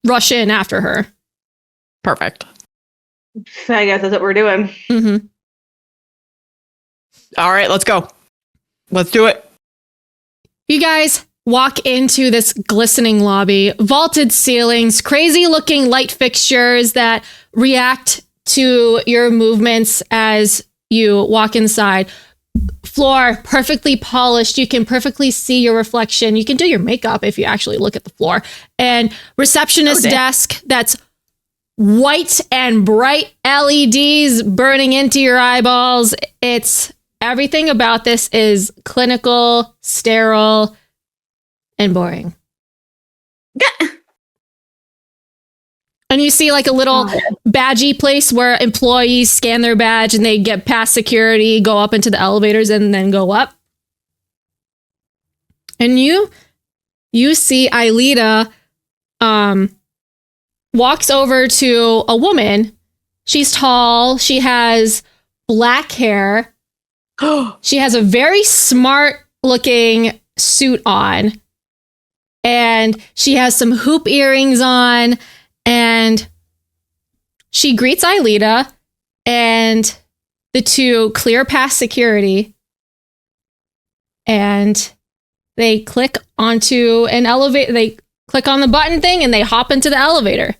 rush in after her. Perfect. So I guess that's what we're doing. Mm-hmm. All right, let's go. Let's do it. You guys walk into this glistening lobby, vaulted ceilings, crazy looking light fixtures that react to your movements as you walk inside. Floor perfectly polished. You can perfectly see your reflection. You can do your makeup if you actually look at the floor. And receptionist desk that's white and bright LEDs burning into your eyeballs. It's everything about this is clinical, sterile, and boring. And you see like a little badgy place where employees scan their badge and they get past security, go up into the elevators, and then go up. And you see Aelita walks over to a woman. She's tall. She has black hair. She has a very smart looking suit on. And she has some hoop earrings on. And she greets Aelita, and the two clear past security, and they click onto an elevator. They click on the button thing, and they hop into the elevator.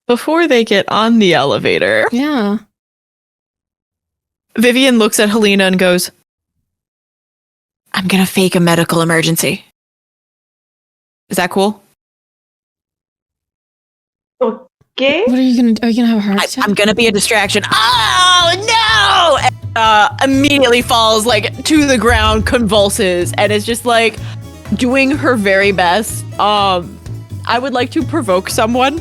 Before they get on the elevator, Yeah. Vivian looks at Helena and goes, I'm going to fake a medical emergency. Is that cool? Okay. What are you gonna do? Are you gonna have a heart attack? I'm going to be a distraction. Oh, no! And, immediately falls like to the ground, convulses, and is just like doing her very best. I would like to provoke someone.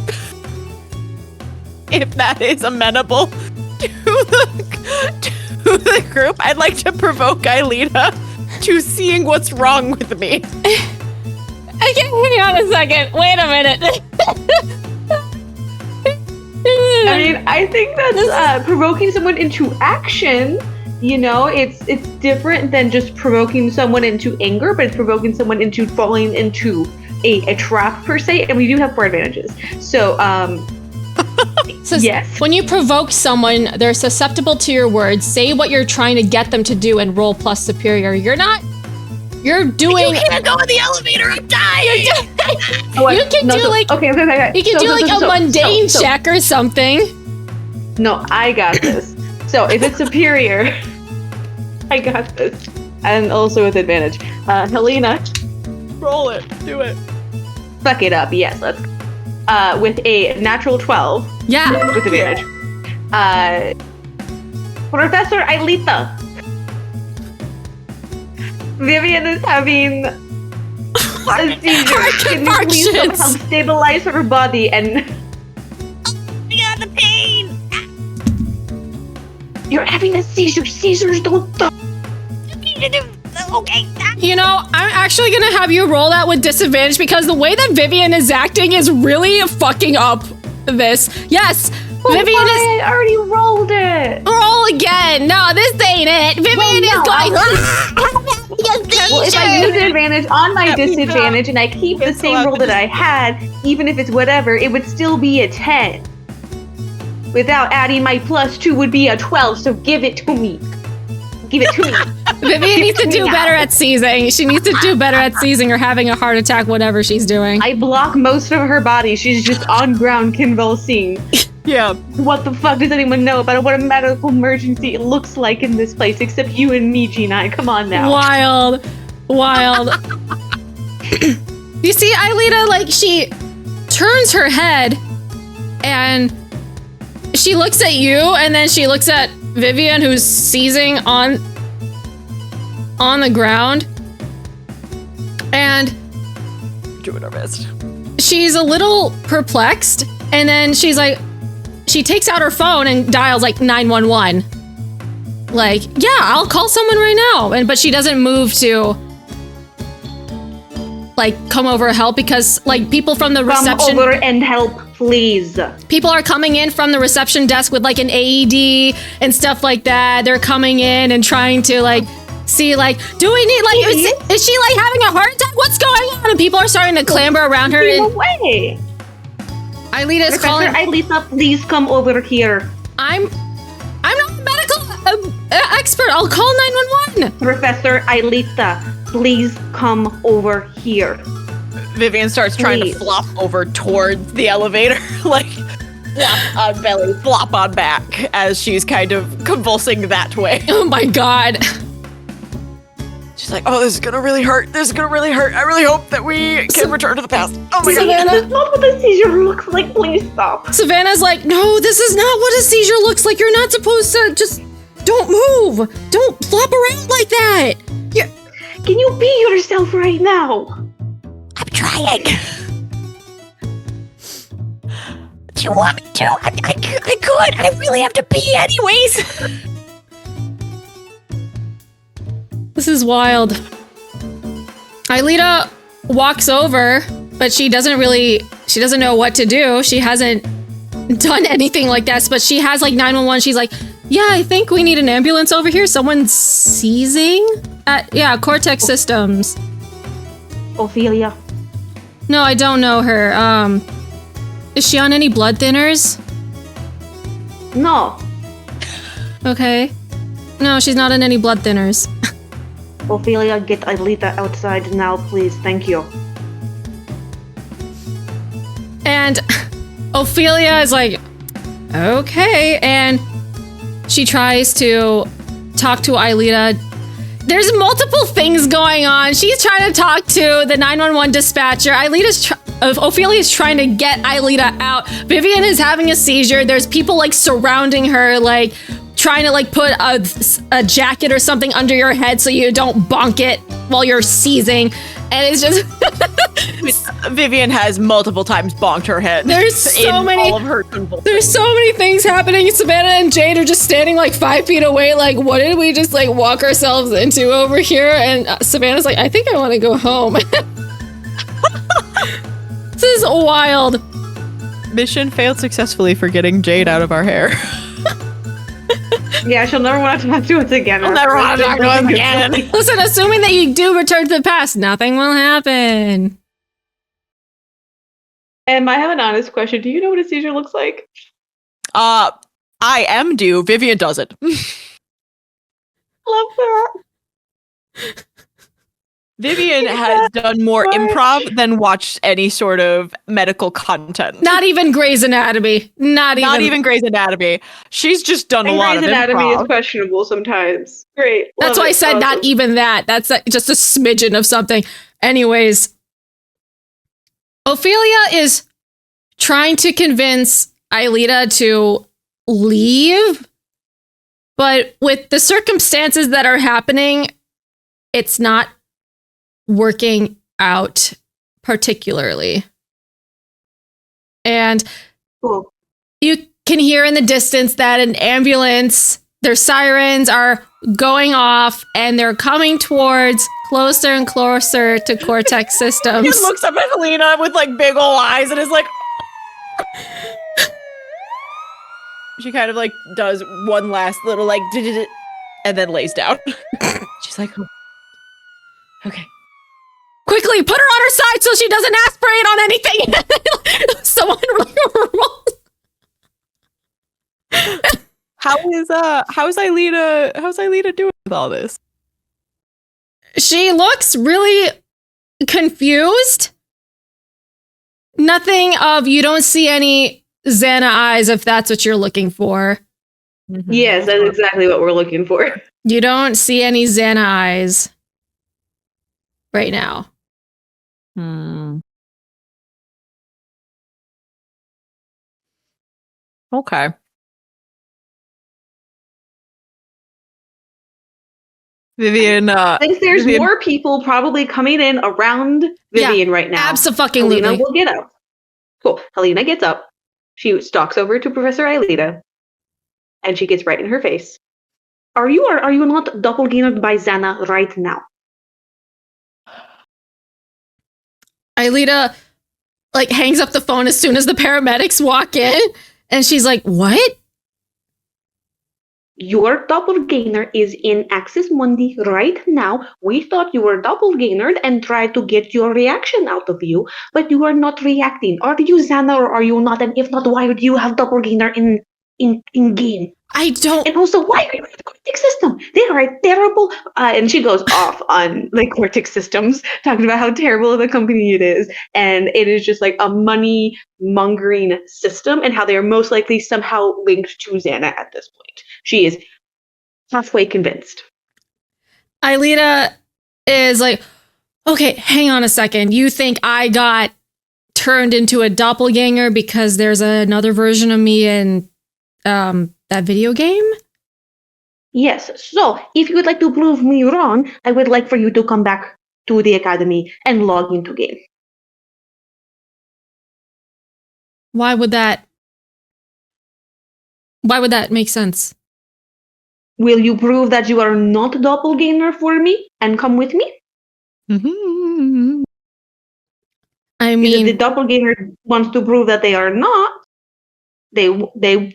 If that is amenable to the group, I'd like to provoke Aelita to seeing what's wrong with me. Okay, hang on a second. Wait a minute. I mean, I think that's provoking someone into action. You know, it's different than just provoking someone into anger, but it's provoking someone into falling into a trap per se. And we do have 4 advantages. So, So yes. When you provoke someone, they're susceptible to your words. Say what you're trying to get them to do and roll plus superior. You're doing. You can't go in the elevator. I'm dying. You can do like a mundane check or something. No, I got this. So if it's superior, I got this, and also with advantage. Helena, Roll it. Do it. fuck it up. Yes, let's. With a natural 12. Yeah. With advantage. Professor Aelita. Vivian is having a seizure. Can you please somehow stabilize her body and... I got the pain. You're having a seizure. Seizures don't stop. Okay. You know, I'm actually gonna have you roll that with disadvantage because the way that Vivian is acting is really fucking up this. Yes, Vivian is. I already rolled it. Roll again. No, this ain't it. Vivian is going. Well, if I use advantage on my disadvantage and I keep the same roll that I had, even if it's whatever, it would still be a 10. Without adding my +2 would be a 12, so give it to me. Give it to me. Vivian needs to do better at seizing. She needs to do better at seizing or having a heart attack, whatever she's doing. I block most of her body. She's just on ground convulsing. Yeah. What the fuck does anyone know about what a medical emergency looks like in this place, except you and me, Gina? Come on now. Wild. You see, Aelita, like, she turns her head and she looks at you and then she looks at Vivian, who's seizing on the ground, and Doing our best. she's a little perplexed, and then she's like, she takes out her phone and dials like 911. Like, yeah, I'll call someone right now. But she doesn't move to like come over and help because like people from the reception Come over and help, please. people are coming in from the reception desk with like an AED and stuff like that. They're coming in and trying to like see like, do we need like is she like having a heart attack? What's going on? And people are starting to clamber around her. No And way. Aelita's Professor calling. Aelita, please come over here. I'm not a medical expert. I'll call 911. Professor Aelita, please come over here. Vivian starts trying to Please. flop over towards the elevator, like flop on belly, flop on back, as she's kind of convulsing that way. Oh my god. She's like, "Oh, this is gonna really hurt. This is gonna really hurt. I really hope that we can return to the past." Oh my god! That's not what a seizure looks like. Please stop. Savannah's like, no, this is not what a seizure looks like. You're not supposed to just don't move. Don't flop around like that. Can you be yourself right now? I'm trying. Do you want me to? I could. I really have to pee anyways. This is wild. Aelita walks over, but she doesn't know what to do. She hasn't done anything like this, but she has like 911. She's like, yeah, I think we need an ambulance over here. Someone's seizing at, Cortex Systems. Ophelia. No, I don't know her. Is she on any blood thinners? No. Okay. No, she's not on any blood thinners. Ophelia, get Aelita outside now, please. Thank you. And Ophelia is like, okay, and she tries to talk to Aelita. There's multiple things going on. She's trying to talk to the 911 dispatcher. Ophelia's trying to get Aelita out. Vivian is having a seizure. There's people like surrounding her, like trying to like put a jacket or something under your head so you don't bonk it while you're seizing. And it's just Vivian has multiple times bonked her head. There's so in many- all of her convulsions. there's so many things happening. Savannah and Jade are just standing like 5 feet away. Like, what did we just like walk ourselves into over here? And Savannah's like, I think I want to go home. This is wild. Mission failed successfully for getting Jade out of our hair. Yeah, she'll never want to talk to us again. I'll never want to talk to us again. Listen, assuming that you do return to the past, nothing will happen. And I have an honest question. Do you know what a seizure looks like? I am due. Vivian doesn't. Love that. Vivian has done more improv than watched any sort of medical content. Not even Grey's Anatomy. Not even Grey's Anatomy. She's just done a And lot Grey's of Anatomy improv. is questionable sometimes. Great. That's Love why I it. said not Awesome. even that. That's just a smidgen of something. Anyways, Ophelia is trying to convince Aelita to leave, but with the circumstances that are happening, it's not working out particularly. And Cool. you can hear in the distance that an ambulance Their sirens are going off, and they're coming towards closer and closer to Cortex Systems. He looks up at Helena with like big ol' eyes and is like, she kind of like does one last little like, and then lays down. She's like, oh. Okay. Quickly, put her on her side so she doesn't aspirate on anything. Someone roll. How's Aelita doing with all this? She looks really confused. Nothing of, you don't see any Xana eyes if that's what you're looking for. Mm-hmm. Yes, that's exactly what we're looking for. You don't see any Xana eyes right now. Okay. Vivian, I think there's more people probably coming in around Vivian right now. Absolutely. Helena will get up. Cool. Helena gets up. She stalks over to Professor Aelita, and she gets right in her face. Are you not doppelgangered by Xana right now? Aelita like hangs up the phone as soon as the paramedics walk in, and she's like, "What? Your doppelganger is in Axis Mundi right now. We thought you were doppelgangered and tried to get your reaction out of you, but you are not reacting. Are you Xana or are you not? And if not, why do you have doppelganger in game? I don't." And also, why are you with the Cortex system? They are terrible. And she goes off on like Cortex Systems, talking about how terrible of a company it is, and it is just like a money mongering system, and how they are most likely somehow linked to Xana at this point. She is halfway convinced. Aelita is like, "Okay, hang on a second. You think I got turned into a doppelganger because there's another version of me in that video game?" Yes, so if you would like to prove me wrong, I would like for you to come back to the academy and log into game. Why would that make sense? Will you prove that you are not doppelganger for me and come with me? Mm-hmm. I If mean, the doppelganger wants to prove that they are not, they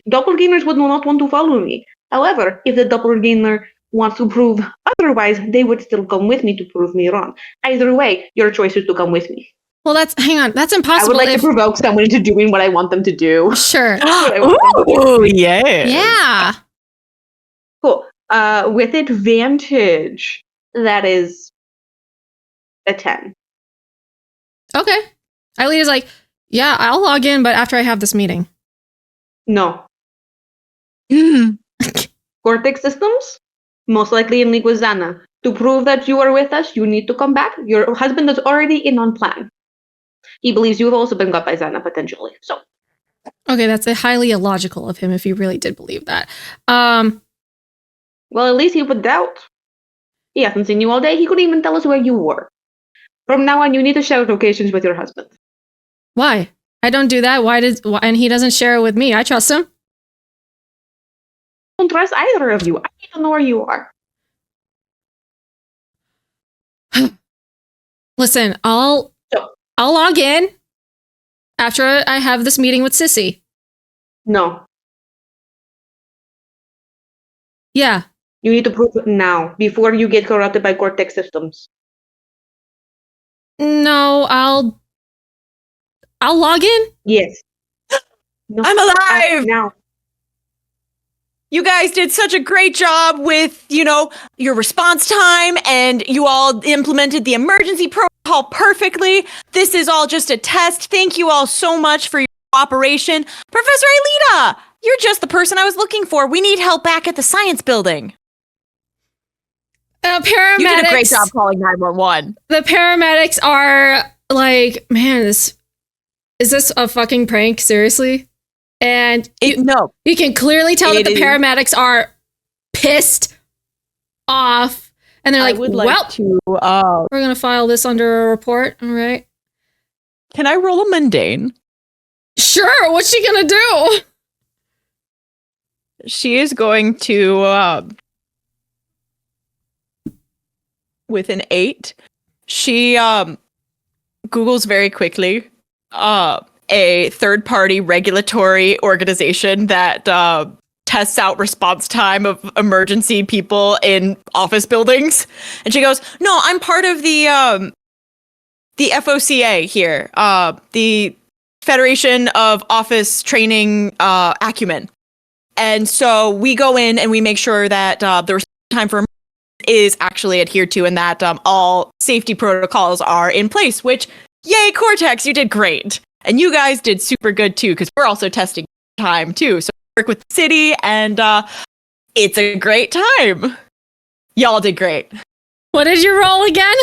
doppelgangers would not want to follow me. However, if the doppelganger wants to prove otherwise, they would still come with me to prove me wrong. Either way, your choice is to come with me. well, that's impossible. I would like to provoke someone into doing what I want them to do. Sure. Oh, yeah. Yeah. Cool. With advantage, that is a 10. Okay. Aelita's like, "Yeah, I'll log in, but after I have this meeting." No. Mm. Cortex Systems, most likely in league with Xana. To prove that you are with us, you need to come back. Your husband is already in on plan. He believes you have also been got by Xana, potentially. So. Okay, that's highly illogical of him if he really did believe that. Well, at least he would doubt. He hasn't seen you all day. He couldn't even tell us where you were. From now on, you need to share locations with your husband. Why? I don't do that. And he doesn't share it with me. I trust him. I don't trust either of you. I need to know where you are. Listen, I'll log in after I have this meeting with Sissy. No. Yeah. You need to prove it now, before you get corrupted by Cortex Systems. No, I'll log in. Yes. No, I'm alive! now. You guys did such a great job with, your response time, and you all implemented the emergency protocol perfectly. This is all just a test. Thank you all so much for your cooperation. Professor Aelita, you're just the person I was looking for. We need help back at the science building. Paramedics. You did a great job calling 911. The paramedics are like, "Man, is this a fucking prank? Seriously?" And No. you can clearly tell that the is. paramedics are pissed off. And they're like, we're going to file this under a report. All right. Can I roll a mundane? Sure. What's she going to do? She is going to, with an 8, she Googles very quickly a third-party regulatory organization that tests out response time of emergency people in office buildings. And she goes, no, I'm part of the FOCA here, the Federation of Office Training Acumen. And so we go in and we make sure that the response time for is actually adhered to and that all safety protocols are in place, which, yay, Cortex, you did great. And you guys did super good too, because we're also testing time too. So we work with the city and it's a great time. Y'all did great. What did you roll again?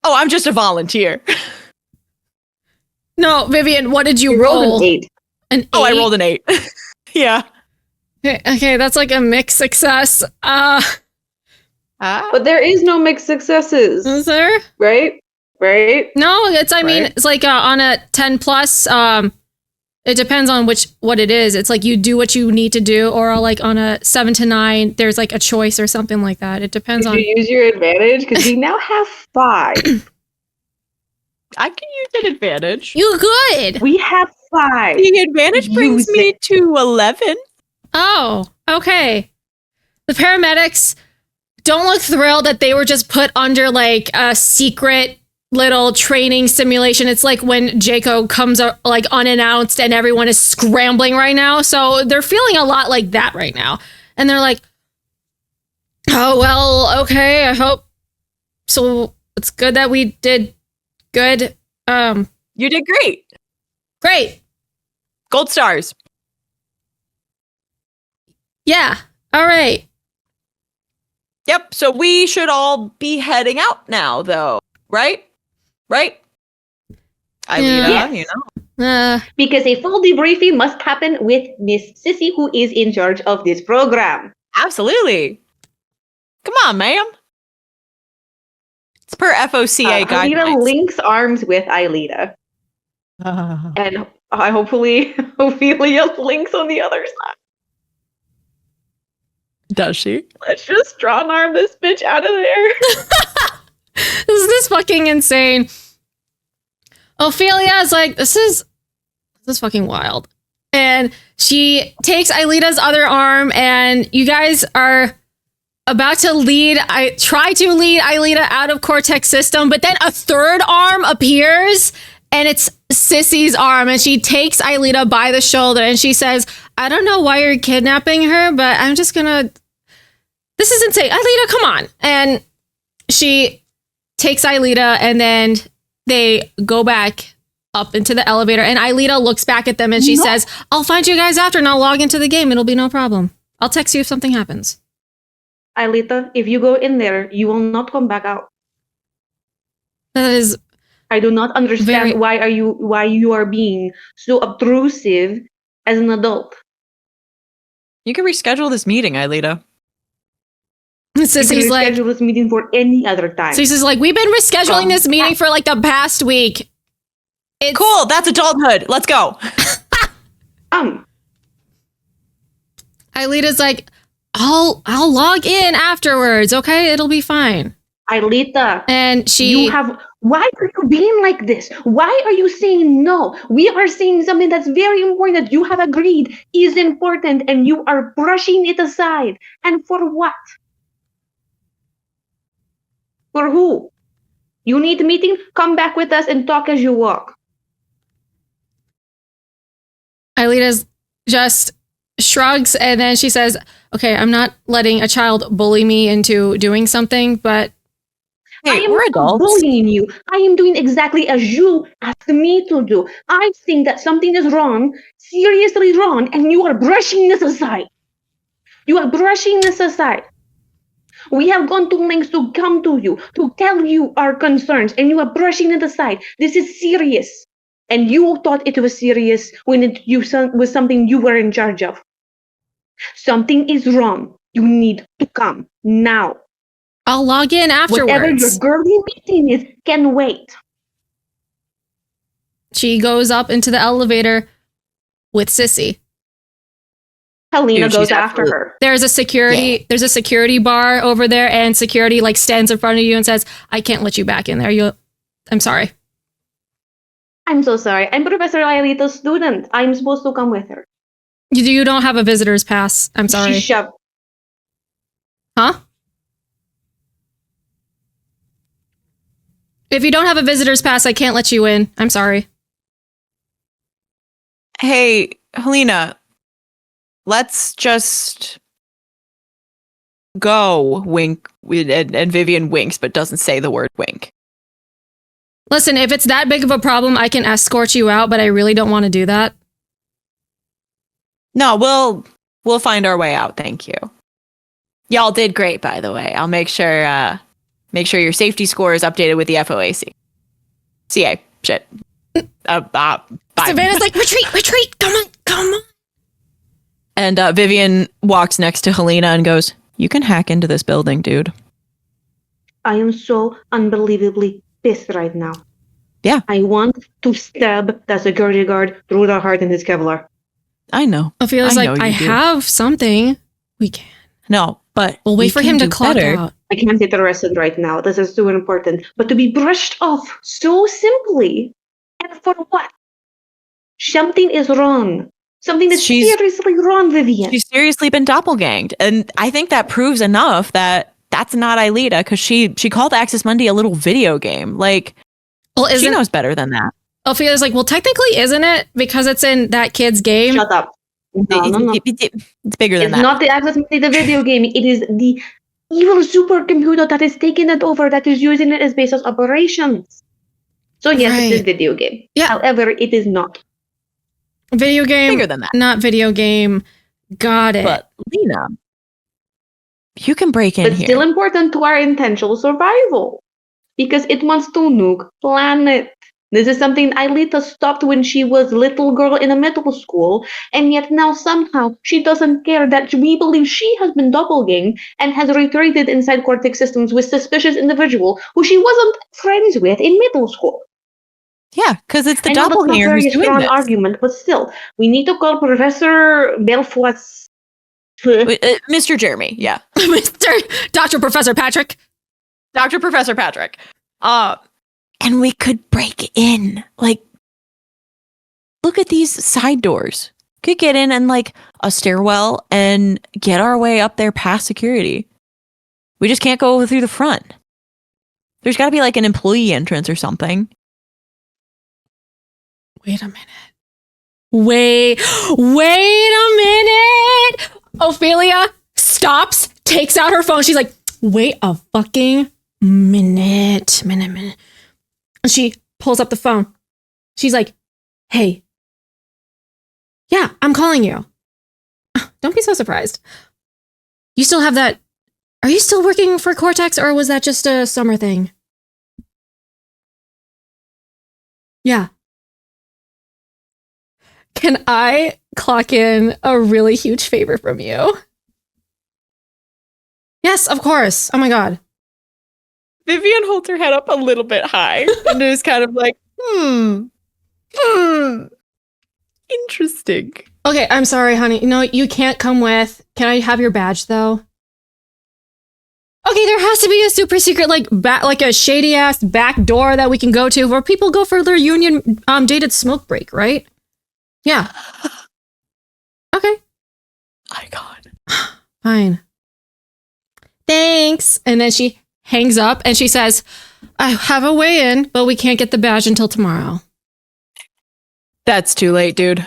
Oh, I'm just a volunteer. No, Vivian, what did you You roll? rolled an 8. An 8? Oh, I rolled an 8. Yeah. Okay, that's like a mixed success. But there is no mixed successes, Is there? right? Right? No, it's like on a 10 plus, it depends on what it is. It's like you do what you need to do, or like on a 7 to 9, there's like a choice or something like that. It depends Did on. you use your advantage? Because we now have 5. I can use an advantage. You good? We have 5. The advantage brings Use me to 11. Oh, okay. The paramedics don't look thrilled that they were just put under like a secret little training simulation. It's like when Jaco comes like unannounced and everyone is scrambling right now. So they're feeling a lot like that right now. And they're like, oh, well, okay, I hope. So it's good that we did good. You did great. Great. Gold stars. Yeah. All right. Yep. So we should all be heading out now, though. Right? Right? Aelita, Yeah. you know. Because a full debriefing must happen with Miss Sissy, who is in charge of this program. Absolutely. Come on, ma'am. It's per FOCA Aelita guidelines. links arms with Aelita. And hopefully Ophelia links on the other side. Does she? Let's just strong arm this bitch out of there. This is fucking insane. Ophelia is like, this is fucking wild. And she takes Aelita's other arm, and you guys are about to try to lead Aelita out of Cortex system, but then a third arm appears, and it's Sissy's arm, and she takes Aelita by the shoulder, and she says, I don't know why you're kidnapping her, but I'm just gonna... This is insane. Aelita, come on. And she takes Aelita, and then they go back up into the elevator, and Aelita looks back at them, and she says, I'll find you guys after, and I'll log into the game. It'll be no problem. I'll text you if something happens. Aelita, if you go in there, you will not come back out. That is... I do not understand why you are being so obtrusive as an adult. You can reschedule this meeting, Aelita. Sissy's like... Schedule this meeting for any other time. Sissy's like, we've been rescheduling this meeting for like the past week. It's Cool, that's adulthood. Let's go. Aelita's like, I'll log in afterwards, okay? It'll be fine. Aelita, And she... why are you being like this? Why are you saying no? We are saying something that's very important that you have agreed is important, and you are brushing it aside. And for what? For who? You need a meeting? Come back with us and talk as you walk. Aelita's just shrugs, and then she says, okay, I'm not letting a child bully me into doing something, but... Hey, I am we're not adults. bullying you. I am doing exactly as you asked me to do. I think that something is wrong, seriously wrong, and you are brushing this aside. You are brushing this aside. We have gone to lengths to come to you, to tell you our concerns, and you are brushing it aside. This is serious. And you thought it was serious when it was something you were in charge of. Something is wrong. You need to come now. I'll log in afterwards. Whatever your girly meeting is can wait. She goes up into the elevator with Sissy. Helena Dude, goes she's after absolute- her. There's a security bar over there, and security like stands in front of you and says, "I can't let you back in there. I'm sorry." I'm so sorry. I'm Professor Aelita's student. I'm supposed to come with her. You don't have a visitor's pass. I'm sorry. She shoved. Huh? If you don't have a visitor's pass, I can't let you in. I'm sorry. Hey, Helena, let's just go. Wink. And Vivian winks, but doesn't say the word wink. Listen, if it's that big of a problem, I can escort you out, but I really don't want to do that. No, we'll find our way out. Thank you. Y'all did great, by the way. I'll make sure your safety score is updated with the FOAC. CA. Shit. Bye. Savannah's like, retreat, come on. And Vivian walks next to Helena and goes, "You can hack into this building, dude." I am so unbelievably pissed right now. Yeah. I want to stab that security guard through the heart in his Kevlar. I know. Ophelia's I like, know I you do. have something. We can. No, but We'll we wait for can him to do clock better. out. I can't get arrested right now. This is too important. But to be brushed off so simply, and for what? Something is wrong. Something is She's- seriously wrong, Vivian. She's seriously been doppelganged, and I think that proves enough that that's not Aelita, because she called Axis Mundi a little video game. Like, Well, she isn't knows better than that. Ophelia's like, well, technically, isn't it? Because it's in that kid's game. Shut up. No. It's bigger than It's that. not the Access Mundi, the video game. It is the evil supercomputer that is taking it over, that is using it as base of operations. So yes, it is Right. video game. Yeah. However, it is not. Video game, bigger than that. not video game. Got it. But Lena, you can break in But here. still important to our intentional survival. Because it wants to nuke planet. This is something Aelita stopped when she was little girl in a middle school, and yet now somehow she doesn't care that we believe she has been doppelganged and has retreated inside Cortex Systems with suspicious individual who she wasn't friends with in middle school. Yeah, because it's the I know that's not doppelganger very who's doing strong this. argument, but still, we need to call Professor Belfois. Mr. Jeremy, yeah. Mr. Dr. Professor Patrick. Dr. Professor Patrick. And we could break in. Like, look at these side doors. Could get in and like a stairwell and get our way up there past security. We just can't go through the front. There's got to be like an employee entrance or something. Wait a minute. Wait a minute. Ophelia stops, takes out her phone. She's like, wait a fucking minute. And she pulls up the phone. She's like, hey. Yeah, I'm calling you. Don't be so surprised. You still have that. Are you still working for Cortex, or was that just a summer thing? Yeah. Can I clock in a really huge favor from you? Yes, of course. Oh my God. Vivian holds her head up a little bit high and is kind of like, interesting. Okay, I'm sorry, honey. No, you can't come with. Can I have your badge, though? Okay, there has to be a super secret, like a shady ass back door that we can go to where people go for their union dated smoke break, right? Yeah. Okay. My God. Fine. Thanks. And then she hangs up and she says, I have a way in, but we can't get the badge until tomorrow. That's too late, dude.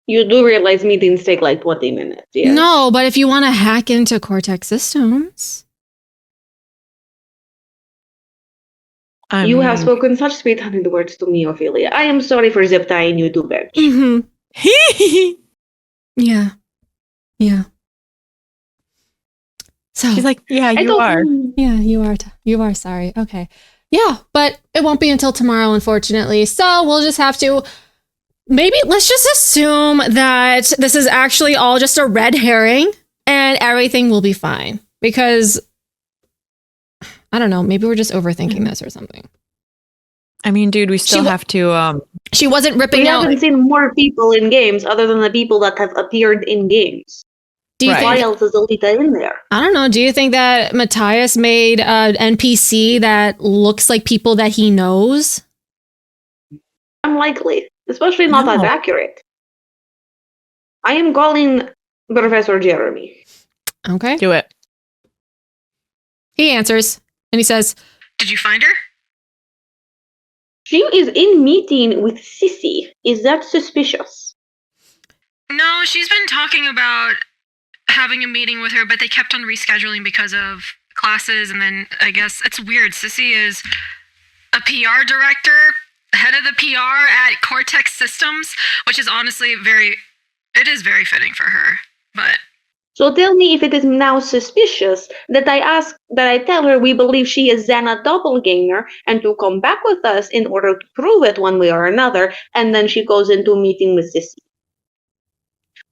You do realize meetings take like 20 minutes, yes? No, but if you want to hack into Cortex Systems. You have spoken such sweet-hearted words to me, Ophelia. I am sorry for zip tying you to bench. Mm-hmm. Yeah. So She's like, yeah, you are. yeah, you are sorry. Okay. Yeah, but it won't be until tomorrow, unfortunately. So we'll just have to let's just assume that this is actually all just a red herring and everything will be fine. Because I don't know, maybe we're just overthinking this or something. I mean, dude, we still have to She wasn't ripping We out. haven't seen more people in games other than the people that have appeared in games. Do you Right. Why think? else is Alita in there? I don't know. Do you think that Matthias made an NPC that looks like people that he knows? Unlikely, especially not as No. accurate. I am calling Professor Jeremy. Okay. Do it. He answers and he says, Did you find her? She is in meeting with Sissy. Is that suspicious? No, she's been talking about having a meeting with her, but they kept on rescheduling because of classes, and then I guess it's weird. Sissy is a PR director, head of the PR at Cortex Systems, which is honestly it is very fitting for her. But So tell me if it is now suspicious that I tell her we believe she is Xana doppelganger and to come back with us in order to prove it one way or another, and then she goes into a meeting with Sissy,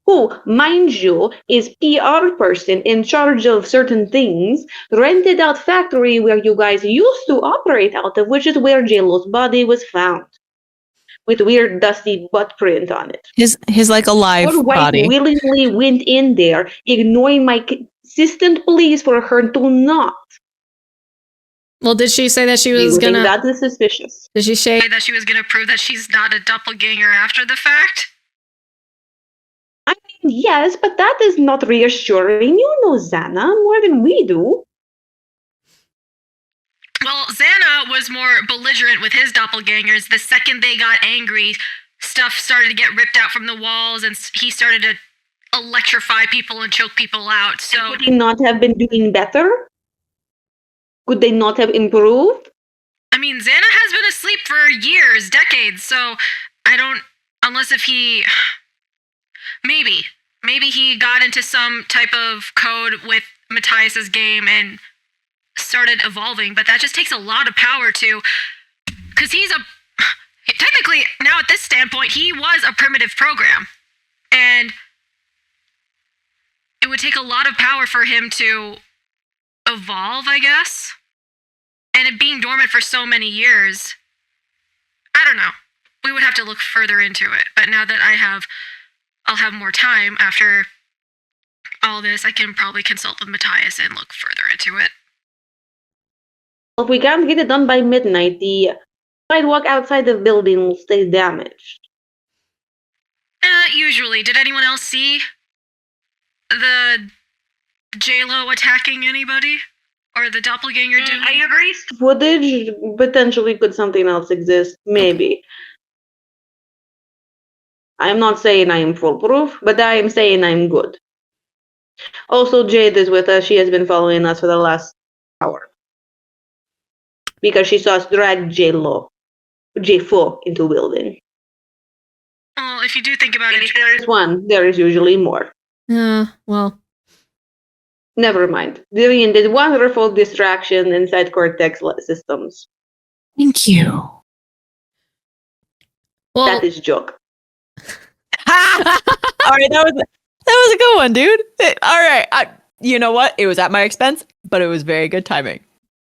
who, mind you, is PR person in charge of certain things, rented out factory where you guys used to operate out of, which is where JLo's body was found, with weird dusty butt print on it. His like alive Your wife body. willingly went in there, ignoring my consistent pleas for her to not. well, did she say that she Do was you think gonna, that is suspicious? did she say, that she was going to prove that she's not a doppelganger after the fact. I mean, yes, but that is not reassuring. You know Xana more than we do. Well, Xana was more belligerent with his doppelgangers. The second they got angry, stuff started to get ripped out from the walls, and he started to electrify people and choke people out. So Could he not have been doing better? Could they not have improved? I mean, Xana has been asleep for years, decades, so I don't... Unless if he... Maybe he got into some type of code with Matthias's game and started evolving, but that just takes a lot of power to... Because he's a... Technically, now at this standpoint, he was a primitive program. And it would take a lot of power for him to evolve, I guess. And it being dormant for so many years, I don't know. We would have to look further into it. But now that I'll have more time after all this, I can probably consult with Matthias and look further into it. If we can't get it done by midnight, the sidewalk outside the building will stay damaged. Usually. Did anyone else see the J-Lo attacking anybody? Or the doppelganger doing? I agree. Footage, potentially could something else exist? Maybe. I'm not saying I am foolproof, but I am saying I'm good. Also, Jade is with us. She has been following us for the last hour. Because she saw us drag J-Fo into building. Well, if you do think about And it, if there is one, there is usually more. well, Never mind. Vivian did wonderful distraction inside Cortex systems. Thank you. well, That is joke. All right, that was a good one, dude. All right, you know what? It was at my expense, but it was very good timing.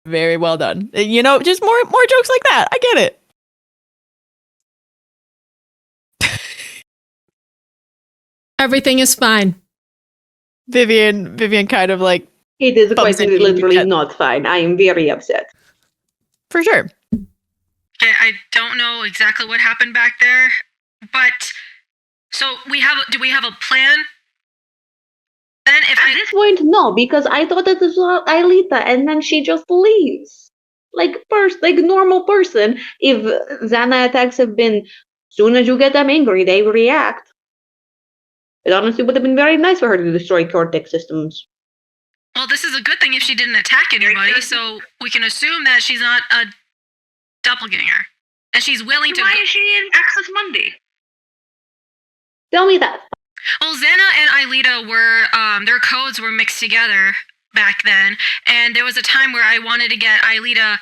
Very well done. You know, just more jokes like that. I get it. everything is fine. Vivian kind of like, It is quite Bumps into literally you. not fine. I am very upset. for sure. okay, I don't know exactly what happened back there, but so do we have a plan? Then if At this point, no, because I thought that this was Aelita, and then she just leaves. Like normal person. If Xana attacks have been, soon as you get them angry, they react. It honestly would have been very nice for her to destroy Cortex systems. Well, this is a good thing if she didn't attack anybody, so we can assume that she's not a doppelganger. And she's willing to... is she in Access Monday? Tell me that. Well, Xana and Aelita were, their codes were mixed together back then, and there was a time where I wanted to get Aelita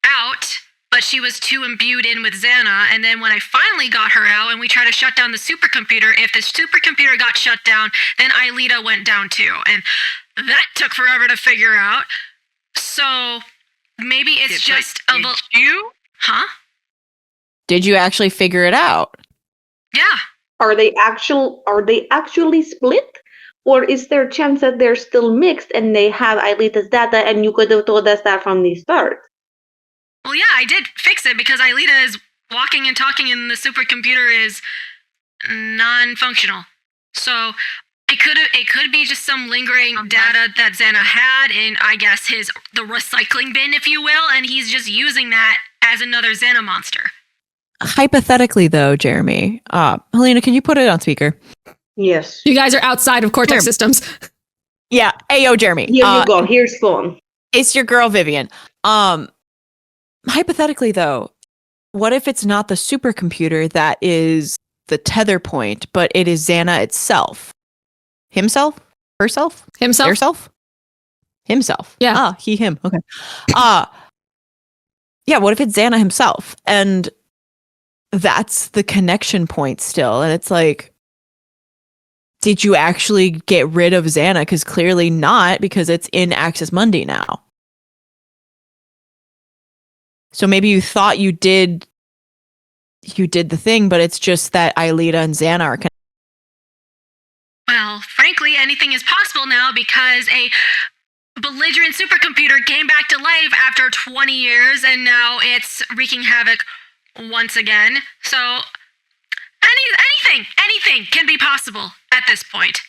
out, but she was too imbued in with Xana, and then when I finally got her out and we tried to shut down the supercomputer, if the supercomputer got shut down, then Aelita went down too, and that took forever to figure out. So maybe it's just a little... You? Huh? Did you actually figure it out? Yeah. Are they actually split? Or is there a chance that they're still mixed and they have Aelita's data and you could have told us that from the start? Well, yeah, I did fix it because Aelita is walking and talking and the supercomputer is non-functional. So it could be just some lingering data that Xana had in, I guess, the recycling bin, if you will, and he's just using that as another Xana monster. Hypothetically, though, Jeremy, Helena, can you put it on speaker? Yes. You guys are outside of Cortex Systems. Yeah. Hey, yo, Jeremy. Here you go. Here's phone. It's your girl, Vivian. Hypothetically, though, what if it's not the supercomputer that is the tether point, but it is Xana itself? Himself? Herself? Himself? Yourself? Himself. Yeah. Ah, he, him. Okay. Yeah, what if it's Xana himself? And that's the connection point still. And it's like, did you actually get rid of Xana? Because clearly not, because it's in Axis Mundi now. So maybe you thought you did the thing, but it's just that Aelita and Xana are connected. Well, frankly, anything is possible now because a belligerent supercomputer came back to life after 20 years and now it's wreaking havoc once again. So anything can be possible at this point.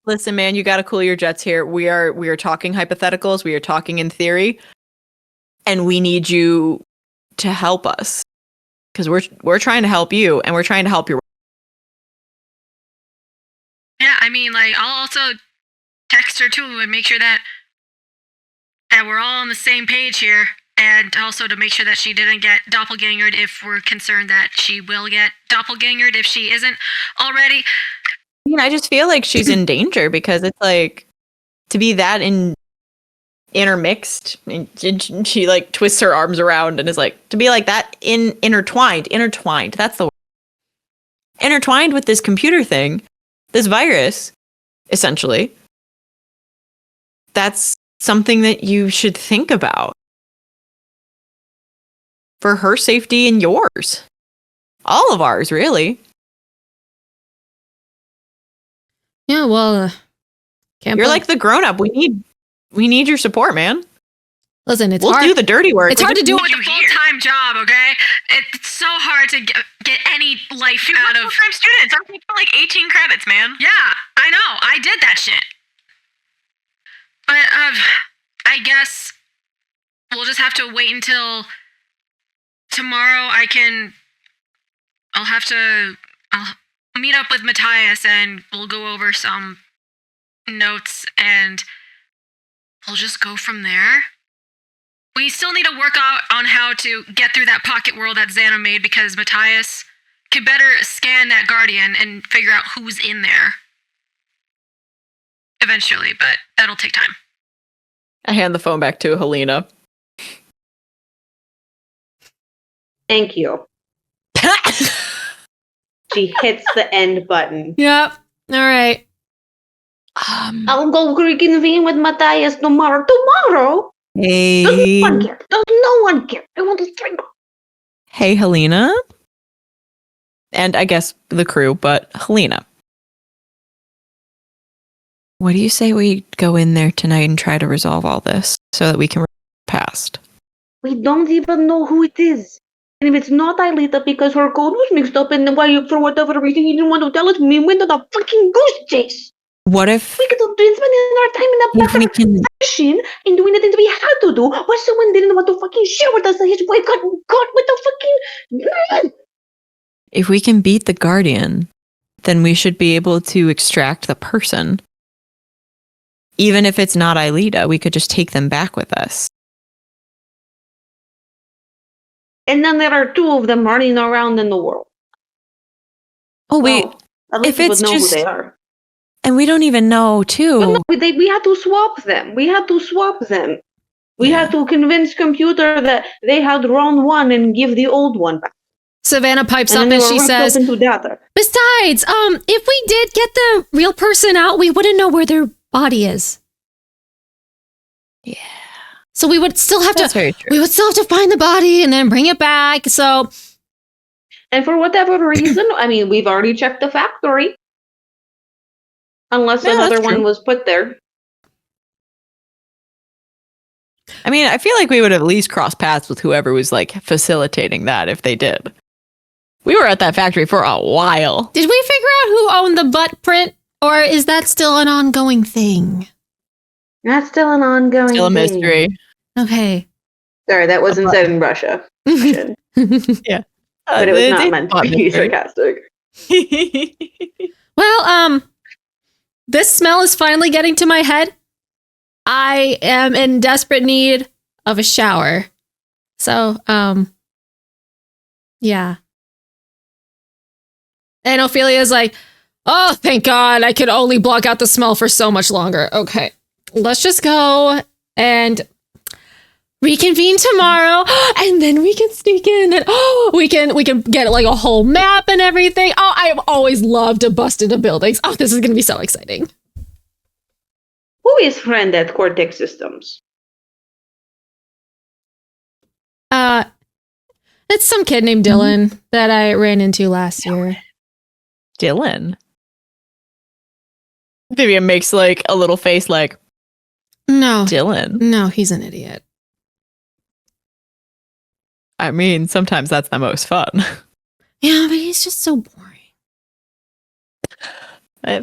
Listen, man, you got to cool your jets here. We are talking hypotheticals. We are talking in theory, and we need you to help us because we're trying to help you, and we're trying to help your. Yeah, I mean, like, I'll also text her too and make sure that we're all on the same page here, and also to make sure that she didn't get doppelgangered if we're concerned that she will get doppelgangered if she isn't already. I mean, I just feel like she's in danger because it's like to be that intermixed. And she like twists her arms around and is like to be like that intertwined. That's the word. Intertwined with this computer thing, this virus, essentially. That's something that you should think about for her safety and yours. All of ours, really. Yeah, well, You're like the grown-up. We need your support, man. Listen, it's we'll hard. do the dirty work. It's hard to do with a full-time job, okay? It's so hard to get any life out of full-time students. I'm taking like 18 credits, man. Yeah, I know. I did that shit. But I guess we'll just have to wait until tomorrow. I'll meet up with Matthias and we'll go over some notes and we'll just go from there. We still need to work out on how to get through that pocket world that Xana made because Matthias could better scan that Guardian and figure out who's in there. Eventually, but that'll take time. I hand the phone back to Helena. Thank you. She hits the end button. Yep. All right. I'll go reconvene with Matthias tomorrow. Tomorrow? Hey. Does no one care? Does no one care? I want to drink. Hey, Helena. And I guess the crew, but Helena. What do you say we go in there tonight and try to resolve all this so that we can past? We don't even know who it is. And if it's not Aelita because her code was mixed up and why, for whatever reason, he didn't want to tell us, we went on a fucking goose chase. What if we could have been spending our time in a better fashion and doing the things we had to do, but someone didn't want to fucking share with us that his boy got with the fucking... If we can beat the Guardian, then we should be able to extract the person. Even if it's not Aelita, we could just take them back with us. And then there are two of them running around in the world. Oh, wait. At least if it's we know just... who they are. And we don't even know, too. No, we had to swap them. We had to convince computer that they had wrong one and give the old one back. Savannah pipes up and she says, besides, if we did get the real person out, we wouldn't know where their body is. Yeah. So we would still have That's very true. We would still have to find the body and then bring it back. So, and for whatever reason, I mean, we've already checked the factory. Unless Yeah, another that's one true. was put there. I mean, I feel like we would at least cross paths with whoever was like facilitating that if they did. We were at that factory for a while. Did we figure out who owned the butt print, or is that still an ongoing thing? That's still an ongoing Still a thing. mystery. Okay. Sorry, that wasn't said in Russia. Russian. Yeah. But it was not meant to be sarcastic. Well, this smell is finally getting to my head. I am in desperate need of a shower. So, yeah. And Ophelia's like, oh, thank God, I could only block out the smell for so much longer. Okay, let's just go and reconvene tomorrow, and then we can sneak in, and we can get like a whole map and everything. Oh, I've always loved to bust into buildings. Oh, this is gonna be so exciting. Who is friend at Cortex Systems? It's some kid named Dylan that I ran into last year. Dylan. Vivian makes like a little face like, No, Dylan. no, he's an idiot. I mean, sometimes that's the most fun. Yeah, but he's just so boring.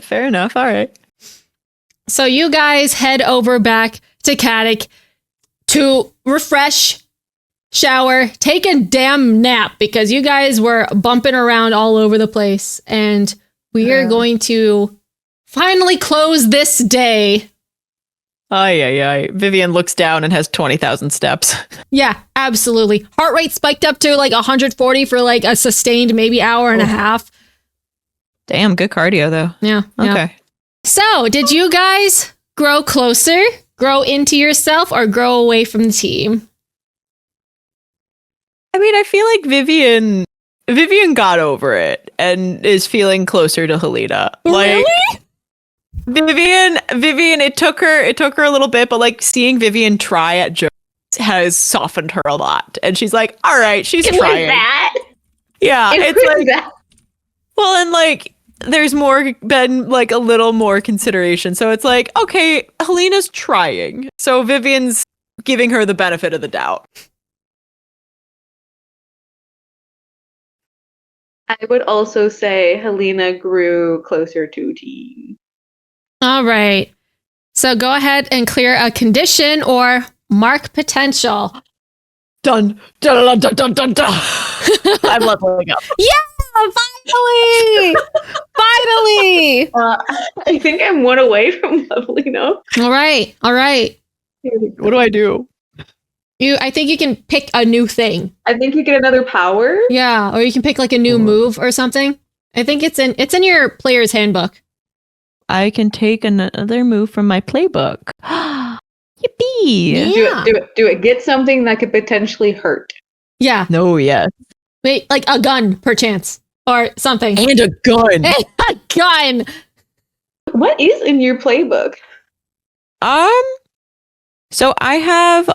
Fair enough. All right. So you guys head over back to Kadic to refresh, shower, take a damn nap because you guys were bumping around all over the place. And we are going to finally close this day. Ay. Vivian looks down and has 20,000 steps. Yeah, absolutely. Heart rate spiked up to like 140 for like a sustained maybe hour and a half. Damn, good cardio though. Yeah. Okay. So, did you guys grow closer, grow into yourself, or grow away from the team? I mean, I feel like Vivian got over it and is feeling closer to Helena. Like, Vivian, it took her a little bit, but like seeing Vivian try at jokes has softened her a lot. And she's like, all right, she's trying. That? Yeah, It it's was like, that. well, and like, there's been like a little more consideration. So it's like, okay, Helena's trying. So Vivian's giving her the benefit of the doubt. I would also say Helena grew closer to team. All right. So go ahead and clear a condition or mark potential. Dun, dun, dun, dun, dun, dun. I'm leveling up. Finally! Finally! I think I'm one away from leveling up. All right. What do I do? I think you can pick a new thing. I think you get another power. Yeah, or you can pick like a new move or something. I think it's in your player's handbook. I can take another move from my playbook. Yippee! Yeah. Do it. Get something that could potentially hurt. Yeah. No, yes. Wait, like a gun, perchance. Or something. And a gun. A gun! What is in your playbook? So I have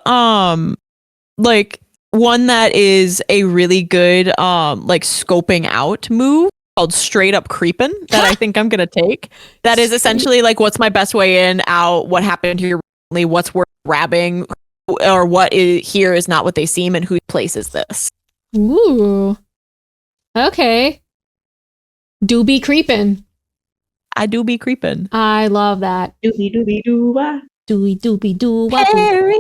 like one that is a really good like scoping out move called straight up creepin' that I think I'm gonna take. That is essentially like what's my best way in, out, what happened here recently, what's worth grabbing, or what is here is not what they seem, and whose place is this. Ooh. Okay. Do be creepin'. I do be creepin'. I love that. Doobie doobie doo. Doobie doobie doo. Harry.